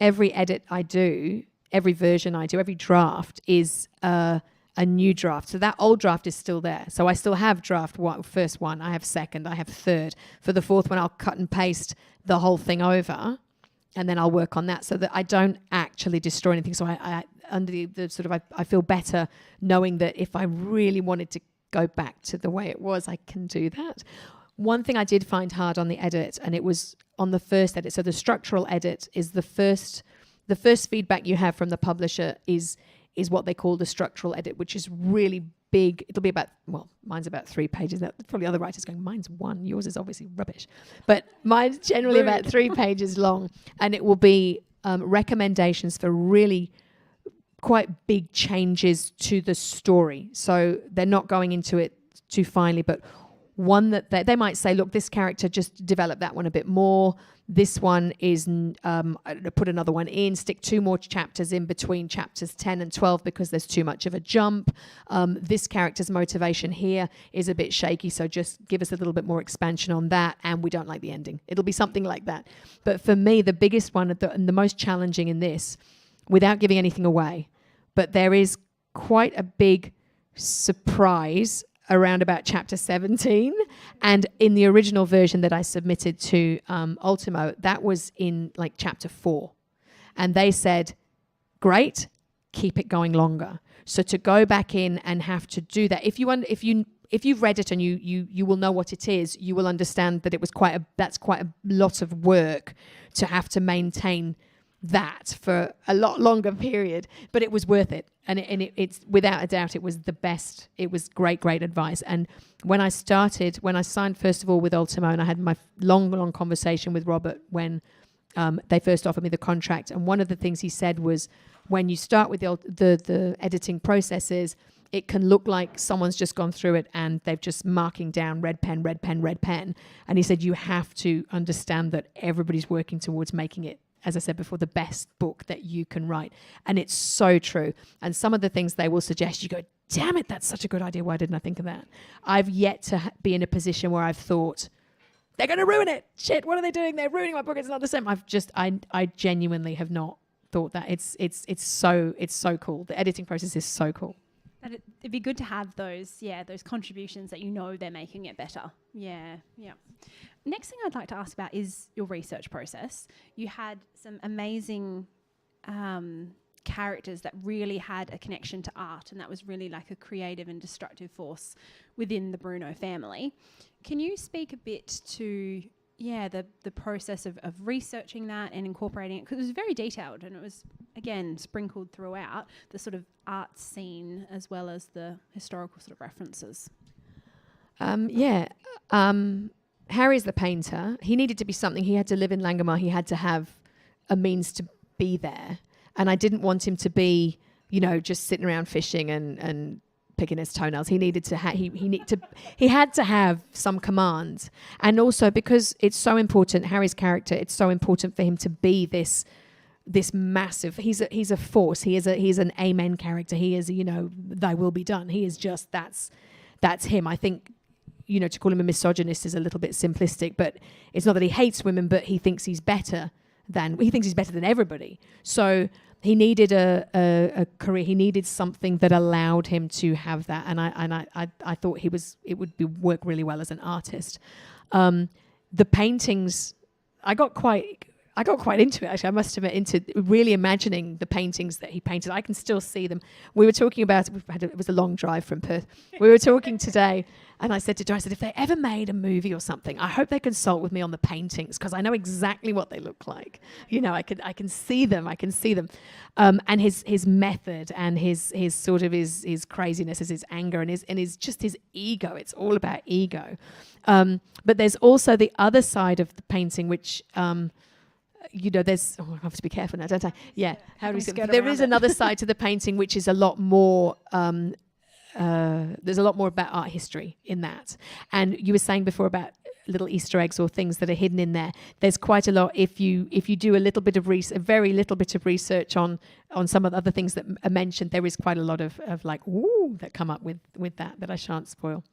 edit I do, every version I do, every draft is a new draft. So that old draft is still there. So I still have draft one, first one, I have second, I have third. For the fourth one, I'll cut and paste the whole thing over, and then I'll work on that so that I don't actually destroy anything. So I under the sort of, I feel better knowing that if I really wanted to go back to the way it was, I can do that. One thing I did find hard on the edit, and it was on the first edit. So the structural edit is the first feedback you have from the publisher is what they call the structural edit, which is really big. It'll be mine's about 3 pages. Probably other writers going, mine's 1. Yours is obviously rubbish. But mine's generally about 3 pages long. And it will be recommendations for really quite big changes to the story. So they're not going into it too finely, but one that they might say, look, this character, just develop that one a bit more. This one is, put another one in, stick 2 more chapters in between chapters 10 and 12 because there's too much of a jump. This character's motivation here is a bit shaky, so just give us a little bit more expansion on that, and we don't like the ending. It'll be something like that. But for me, the biggest one and the most challenging in this, without giving anything away, but there is quite a big surprise around about chapter 17, and in the original version that I submitted to Ultimo, that was in like chapter 4, and they said, great, keep it going longer. So to go back in and have to do that, if you've read it and you will know what it is, you will understand that that's quite a lot of work to have to maintain that for a lot longer period, but it was worth it. And it's without a doubt, it was the best. It was great advice. And when I signed first of all with Ultimo, and I had my long conversation with Robert when they first offered me the contract. And one of the things he said was, when you start with the editing processes, it can look like someone's just gone through it and they've just marking down red pen. And he said, you have to understand that everybody's working towards making it, as I said before, the best book that you can write. And it's so true. And some of the things they will suggest, you go, damn it, that's such a good idea. Why didn't I think of that? I've yet to be in a position where I've thought, they're going to ruin it. Shit, what are they doing? They're ruining my book. It's not the same. I genuinely have not thought that. It's so cool. The editing process is so cool. It'd be good to have those contributions that they're making it better. Yeah. Next thing I'd like to ask about is your research process. You had some amazing characters that really had a connection to art, and that was really like a creative and destructive force within the Bruno family. Can you speak a bit to the process of researching that and incorporating it? Because it was very detailed, and it was, again, sprinkled throughout the sort of art scene as well as the historical sort of references. Harry's the painter. He needed to be something. He had to live in Langamar. He had to have a means to be there. And I didn't want him to be, just sitting around fishing and picking his toenails. He needed to he had to have some command. And also because it's so important, Harry's character, it's so important for him to be this massive, he's a force. He's an amen character. He is, thy will be done. He is just, that's him. I think, to call him a misogynist is a little bit simplistic, but it's not that he hates women, but he thinks he's better than, he thinks he's better than everybody. So he needed a career. He needed something that allowed him to have that. And I thought it would work really well as an artist. The paintings, I got quite into it, actually. I must admit, into really imagining the paintings that he painted. I can still see them. We were talking about, it was a long drive from Perth. We were talking today, and I said to Joe, if they ever made a movie or something, I hope they consult with me on the paintings, because I know exactly what they look like. You know, I can see them. And his method and his sort of his craziness, his anger and his just his ego. It's all about ego. But there's also the other side of the painting, which there's, I have to be careful now, don't I? Yeah. How do we say? There is another side to the painting, which is a lot more. There's a lot more about art history in that. And you were saying before about little Easter eggs or things that are hidden in there. There's quite a lot. If you do a little bit of a very little bit of research on some of the other things that are mentioned, there is quite a lot of like ooh that come up with that I shan't spoil.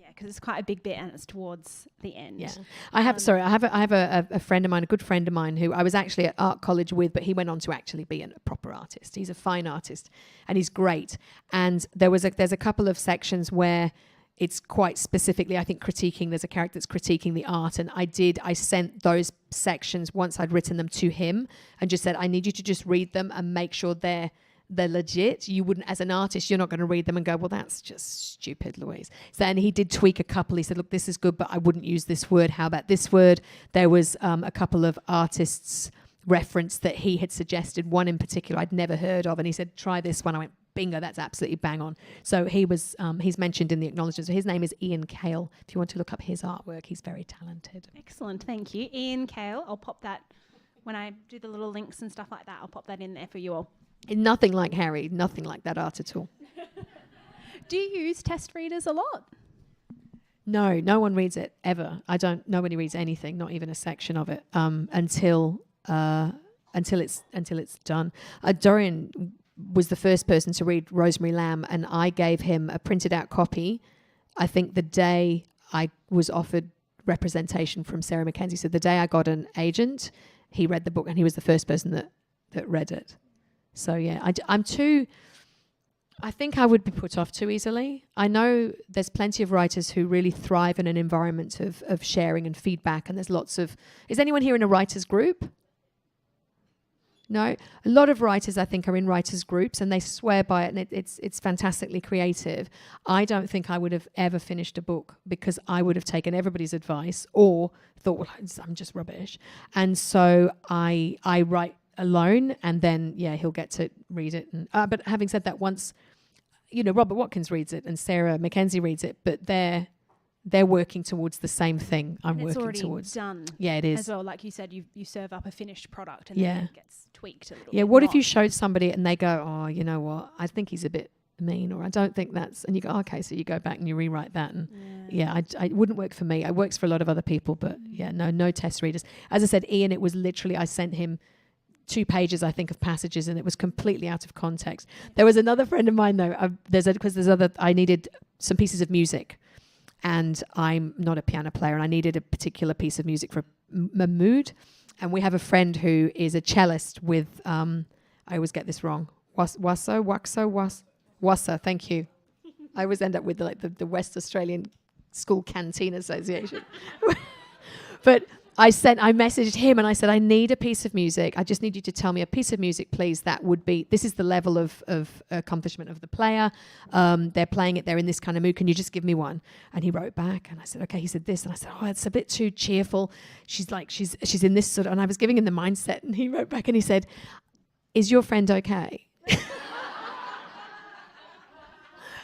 Because it's quite a big bit and it's towards the end. Yeah, I have a friend of mine, a good friend of mine, who I was actually at art college with, but he went on to actually be a proper artist. He's a fine artist, and he's great. And there's a couple of sections where it's quite specifically, I think, critiquing. There's a character that's critiquing the art, and I sent those sections once I'd written them to him, and just said, I need you to just read them and make sure they're legit. You wouldn't, as an artist, you're not going to read them and go, well, that's just stupid, Louise. So, and he did tweak a couple. He said, look, this is good, but I wouldn't use this word. How about this word? There was a couple of artists' reference that he had suggested, one in particular I'd never heard of, and he said, try this one. I went, bingo, that's absolutely bang on. So he's mentioned in the acknowledgements. So his name is Ian Cale. If you want to look up his artwork, he's very talented. Excellent, thank you. Ian Cale, I'll pop that, when I do the little links and stuff like that, I'll pop that in there for you all. Nothing like Harry, nothing like that art at all. Do you use test readers a lot? No one reads it ever. Nobody reads anything, not even a section of it, until it's done. Dorian was the first person to read Rosemary Lamb, and I gave him a printed out copy, I think the day I was offered representation from Sarah Mackenzie. So the day I got an agent, he read the book, and he was the first person that read it. So yeah, I think I would be put off too easily. I know there's plenty of writers who really thrive in an environment of sharing and feedback, and there's lots of... Is anyone here in a writers group? No? A lot of writers, I think, are in writers groups, and they swear by it, and it's fantastically creative. I don't think I would have ever finished a book, because I would have taken everybody's advice or thought, well, I'm just rubbish. And so I write alone, and then he'll get to read it. And but having said that, once Robert Watkins reads it and Sarah Mackenzie reads it, but they're working towards the same thing I'm working towards. It's already done. Yeah, it is. As well, like you said, you serve up a finished product, and then it gets tweaked a little bit. Yeah, what if you showed somebody and they go, oh, you know what, I think he's a bit mean, or I don't think that's, and you go, okay, so you go back and you rewrite that, and I wouldn't work for me. It works for a lot of other people, but no test readers. As I said, Ian, it was literally, I sent him 2 pages, I think, of passages, and it was completely out of context. There was another friend of mine, though. I needed some pieces of music, and I'm not a piano player, and I needed a particular piece of music for a mood. And we have a friend who is a cellist with, I always get this wrong, Wassa. Thank you. I always end up with the West Australian School Canteen Association. But I messaged him and I said, I need a piece of music. I just need you to tell me a piece of music, please. That would be, this is the level of accomplishment of the player. They're playing it. They're in this kind of mood. Can you just give me one? And he wrote back, and I said, okay. He said this, and I said, oh, it's a bit too cheerful. She's in this sort of, and I was giving him the mindset, and he wrote back and he said, is your friend okay?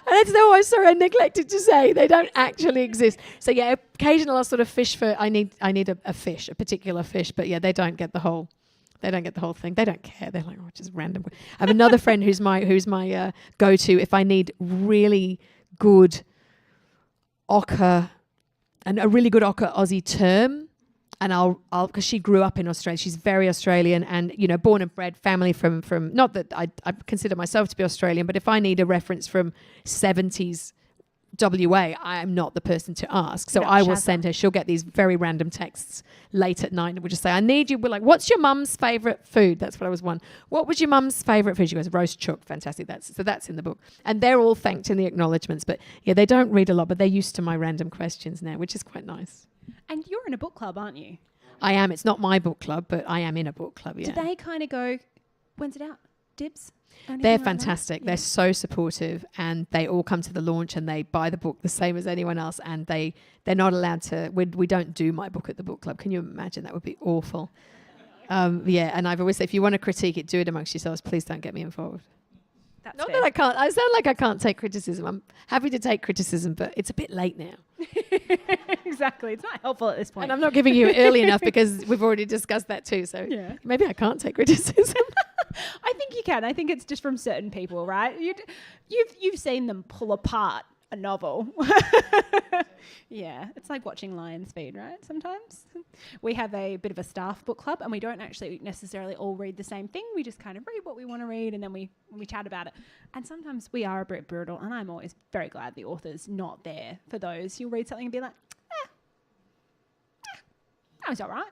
And I said, oh, I'm sorry, I neglected to say they don't actually exist. So occasionally I'll sort of fish for, I need a fish, a particular fish, but they don't get the whole thing. They don't care. They're like, oh, just random. I have another friend who's my go-to if I need really good ochre, and a really good ochre Aussie term. And I'll because she grew up in Australia. She's very Australian, and born and bred, family from not that I consider myself to be Australian, but if I need a reference from 70s WA, I'm not the person to ask. So Not I will Shazza. send her. She'll get these very random texts late at night, and we'll just say, I need you. We're like, what's your mum's favourite food? That's what I was one. What was your mum's favourite food? She goes, roast chook. Fantastic. That's in the book. And they're all thanked in the acknowledgements. But yeah, they don't read a lot, but they're used to my random questions now, which is quite nice. And you're in a book club, aren't you? I am. It's not my book club, but I am in a book club, yeah. Do they kind of go, when's it out? Dibs? Anything They're like that? fantastic. Yeah. They're so supportive, and they all come to the launch and they buy the book the same as anyone else, and they're not allowed to. We don't do my book at the book club. Can you imagine? That would be awful. Yeah, and I've always said, if you want to critique it, do it amongst yourselves. Please don't get me involved. That's Not fair. that I can't. I sound like I can't take criticism. I'm happy to take criticism, but it's a bit late now. Exactly. It's not helpful at this point. And I'm not giving you it early enough because we've already discussed that too. So Yeah. maybe I can't take criticism. I think you can. I think it's just from certain people, right? You've seen them pull apart a novel. Yeah, it's like watching lions feed, right? Sometimes we have a bit of a staff book club, and we don't actually necessarily all read the same thing. We just kind of read what we want to read, and then we chat about it. And sometimes we are a bit brutal, and I'm always very glad the author's not there for those. You'll read something and be like, that was all right.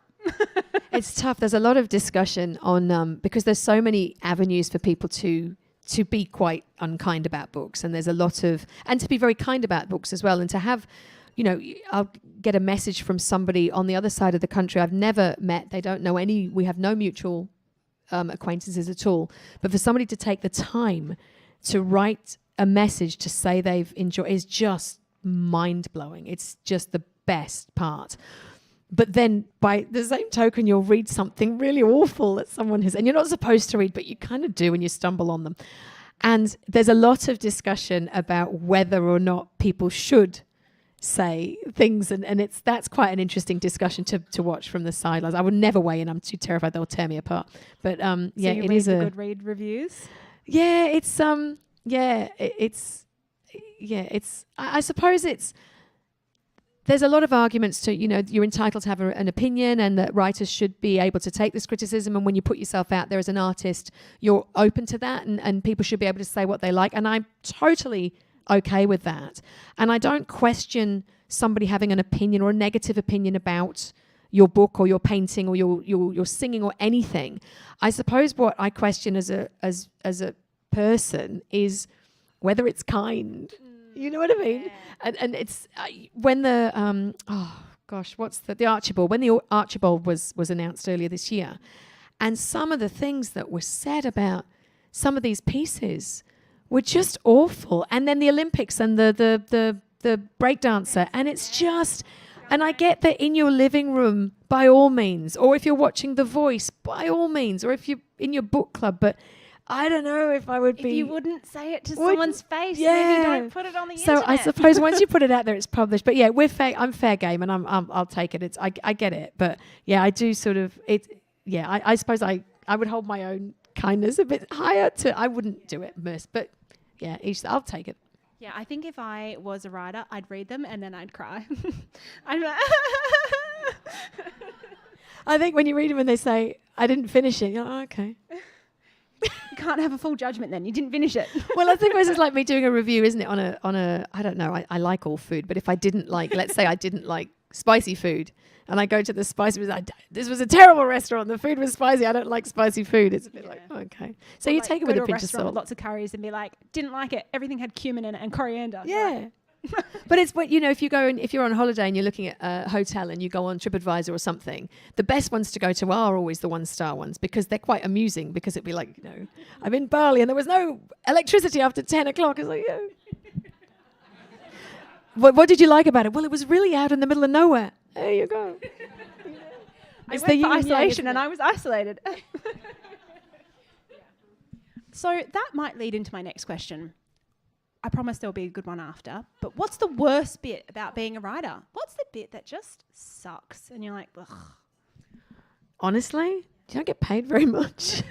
It's tough. There's a lot of discussion on because there's so many avenues for people to be quite unkind about books, and there's a lot of, and to be very kind about books as well, and to have, I'll get a message from somebody on the other side of the country I've never met. They don't know we have no mutual acquaintances at all. But for somebody to take the time to write a message to say they've enjoyed is just mind-blowing. It's just the best part. But then by the same token, you'll read something really awful that someone has, and you're not supposed to read, but you kind of do when you stumble on them. And there's a lot of discussion about whether or not people should say things, and that's quite an interesting discussion to watch from the sidelines. I would never weigh in. I'm too terrified they'll tear me apart. But yeah, So you it read is the a good read reviews. yeah. It's I suppose it's. There's a lot of arguments to, you're entitled to have an opinion, and that writers should be able to take this criticism. And when you put yourself out there as an artist, you're open to that, and people should be able to say what they like. And I'm totally okay with that. And I don't question somebody having an opinion or a negative opinion about your book or your painting or your singing or anything. I suppose what I question as a person is whether it's kind. You know what I mean? Yeah. And it's when the the Archibald, when the Archibald was announced earlier this year, and some of the things that were said about some of these pieces were just awful. And then the Olympics and the breakdancer, and it's just, and I get that in your living room, by all means, or if you're watching The Voice, by all means, or if you're in your book club, but I don't know if I would be. If you wouldn't say it to someone's face, yeah. maybe don't put it on the internet. So I suppose once you put it out there, it's published. But yeah, we're fair. I'm fair game, and I'll take it. I get it. But yeah, I do sort of it. Yeah, I suppose I would hold my own kindness a bit higher. I wouldn't do it, but yeah, I'll take it. Yeah, I think if I was a writer, I'd read them and then I'd cry. I think when you read them and they say, I didn't finish it, you're like, oh, okay. You can't have a full judgment then. You didn't finish it. Well, I suppose it's like me doing a review, isn't it? On a I don't know. I like all food, but if I didn't like, let's say I didn't like spicy food, and I go to the spicy, this was a terrible restaurant. The food was spicy. I don't like spicy food. It's a bit like, okay. So you take it with a pinch of salt. Lots of curries and be like, didn't like it. Everything had cumin in it and coriander. Yeah. But it's what, if you're on holiday and you're looking at a hotel and you go on TripAdvisor or something, the best ones to go to are always the 1-star ones, because they're quite amusing, because it'd be like, I'm in Bali and there was no electricity after 10 o'clock. It's like, what did you like about it? Well, it was really out in the middle of nowhere. There you go. I went for isolation and I was isolated. So that might lead into my next question. I promise there'll be a good one after. But what's the worst bit about being a writer? What's the bit that just sucks? And you're like, ugh. Honestly, you don't get paid very much.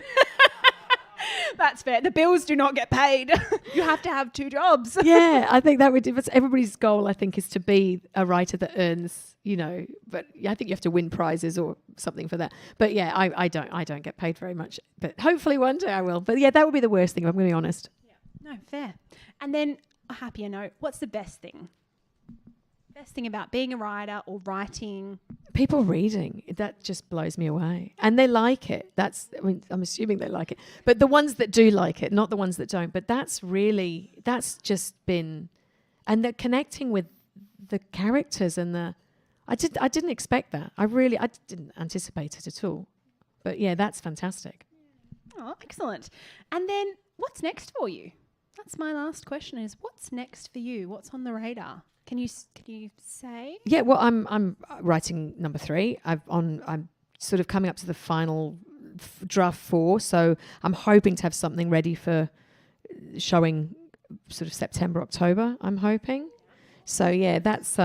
That's fair. The bills do not get paid. You have to have 2 jobs. Yeah, I think that would. Everybody's goal, I think, is to be a writer that earns, But I think you have to win prizes or something for that. But yeah, I don't get paid very much. But hopefully one day I will. But yeah, that would be the worst thing, if I'm going to be honest. No, fair. And then a happier note, what's the best thing? Best thing about being a writer or writing? People reading, that just blows me away. And they like it. I'm assuming they like it. But the ones that do like it, not the ones that don't. But that's just been, and they're connecting with the characters and I didn't expect that. I didn't anticipate it at all. But yeah, that's fantastic. Oh, excellent. And then what's next for you? That's my last question is, what's next for you? What's on the radar? Can you say? Yeah, well, I'm writing number 3. I'm sort of coming up to the final draft 4, so I'm hoping to have something ready for showing sort of September, October, I'm hoping. So yeah, that's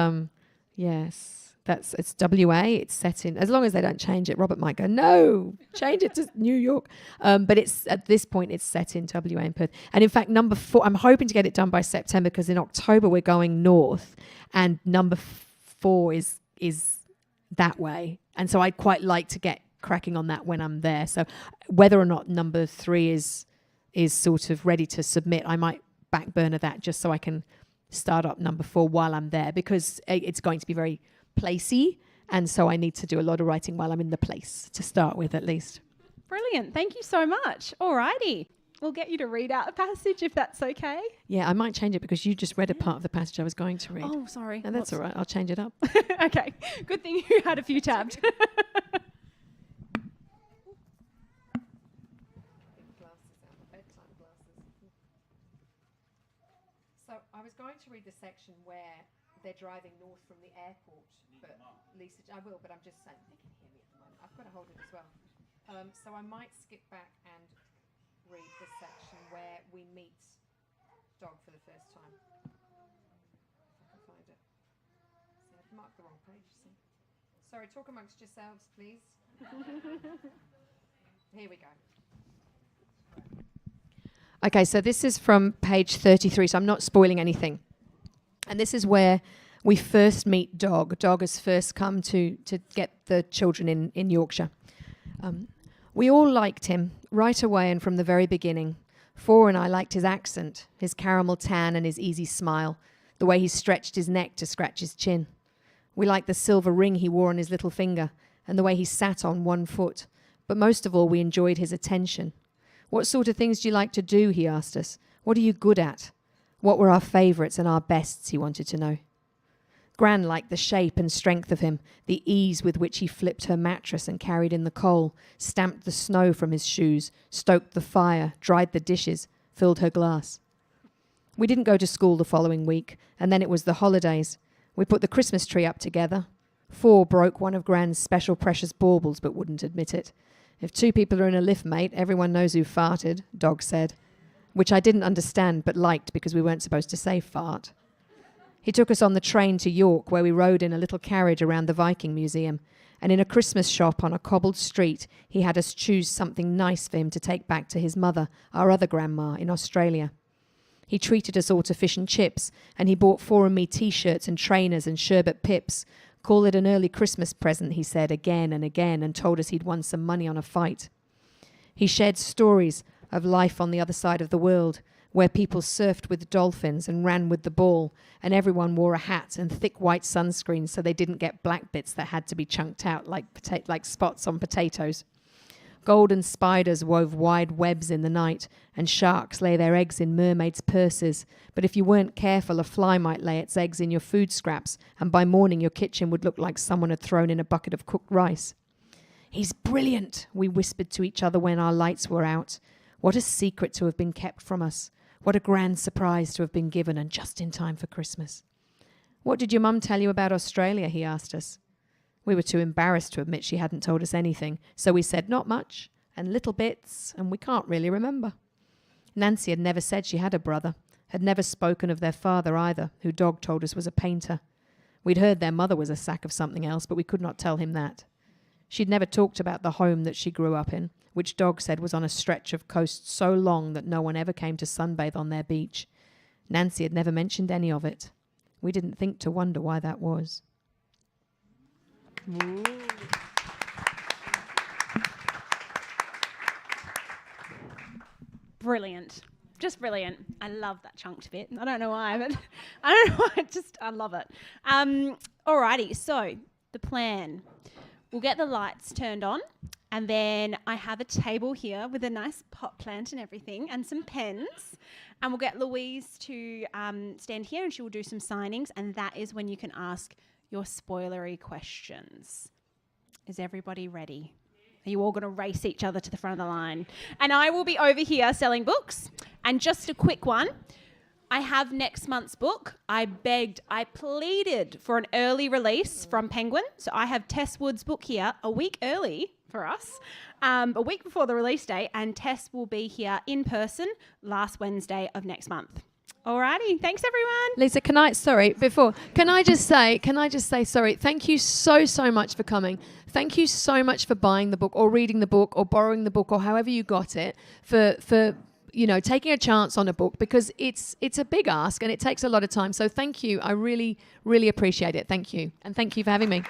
it's WA. It's set in, as long as they don't change it. Robert might go, no, change it to New York. But it's at this point it's set in WA and Perth. And in fact, number 4, I'm hoping to get it done by September because in October we're going north, and number 4 is that way. And so I'd quite like to get cracking on that when I'm there. So whether or not number 3 is sort of ready to submit, I might back burner that just so I can start up number 4 while I'm there, because it's going to be very placey, and so I need to do a lot of writing while I'm in the place to start with, at least. Brilliant. Thank you so much. Alrighty. We'll get you to read out a passage if that's okay. Yeah, I might change it because you just read a part of the passage I was going to read. Oh, sorry. No, that's all right. I'll change it up. Okay. Good thing you had a few tabbed. So I was going to read the section where they're driving north from the airport, but Lisa, I will, but I'm just saying, they can hear me at the moment. I've got to hold it as well. So I might skip back and read the section where we meet Dog for the first time. If I can find it. See, I've marked the wrong page, see. Sorry, talk amongst yourselves, please. Here we go. Okay, so this is from page 33, so I'm not spoiling anything. And this is where we first meet Dog. Dog has first come to get the children in Yorkshire. We all liked him right away and from the very beginning. Four and I liked his accent, his caramel tan and his easy smile, the way he stretched his neck to scratch his chin. We liked the silver ring he wore on his little finger and the way he sat on one foot. But most of all, we enjoyed his attention. What sort of things do you like to do, he asked us. What are you good at? What were our favourites and our bests, he wanted to know. Gran liked the shape and strength of him, the ease with which he flipped her mattress and carried in the coal, stamped the snow from his shoes, stoked the fire, dried the dishes, filled her glass. We didn't go to school the following week, and then it was the holidays. We put the Christmas tree up together. Four broke one of Gran's special precious baubles, but wouldn't admit it. If 2 people are in a lift, mate, everyone knows who farted, Dog said, which I didn't understand but liked because we weren't supposed to say fart. He took us on the train to York, where we rode in a little carriage around the Viking Museum, and in a Christmas shop on a cobbled street, he had us choose something nice for him to take back to his mother, our other grandma, in Australia. He treated us all to fish and chips, and he bought 4 and me T-shirts and trainers and sherbet pips. Call it an early Christmas present, he said again and again, and told us he'd won some money on a fight. He shared stories of life on the other side of the world, where people surfed with dolphins and ran with the ball, and everyone wore a hat and thick white sunscreen so they didn't get black bits that had to be chunked out like spots on potatoes. Golden spiders wove wide webs in the night, and sharks lay their eggs in mermaids' purses. But if you weren't careful, a fly might lay its eggs in your food scraps, and by morning your kitchen would look like someone had thrown in a bucket of cooked rice. He's brilliant, we whispered to each other when our lights were out. What a secret to have been kept from us. What a grand surprise to have been given, and just in time for Christmas. What did your mum tell you about Australia, he asked us. We were too embarrassed to admit she hadn't told us anything, so we said not much, and little bits, and we can't really remember. Nancy had never said she had a brother, had never spoken of their father either, who Dog told us was a painter. We'd heard their mother was a sack of something else, but we could not tell him that. She'd never talked about the home that she grew up in, which Dog said was on a stretch of coast so long that no one ever came to sunbathe on their beach. Nancy had never mentioned any of it. We didn't think to wonder why that was. Ooh. Brilliant. just brilliant. I love that chunked bit. I don't know why, but I don't know why. I love it. Alrighty, so the plan. We'll get the lights turned on, and then I have a table here with a nice pot plant and everything, and some pens. And we'll get Louise to stand here, and she will do some signings, and that is when you can ask your spoilery questions. Is everybody ready? Are you all going to race each other to the front of the line? And I will be over here selling books. And just a quick one. I have next month's book. I pleaded for an early release from Penguin. So I have Tess Wood's book here a week early for us, a week before the release date. And Tess will be here in person last Wednesday of next month. Alrighty, thanks everyone. Lisa, can I just say sorry. Thank you so much for coming. Thank you so much for buying the book or reading the book or borrowing the book or however you got it, for taking a chance on a book, because it's a big ask and it takes a lot of time. So thank you. I really, really appreciate it. Thank you. And thank you for having me.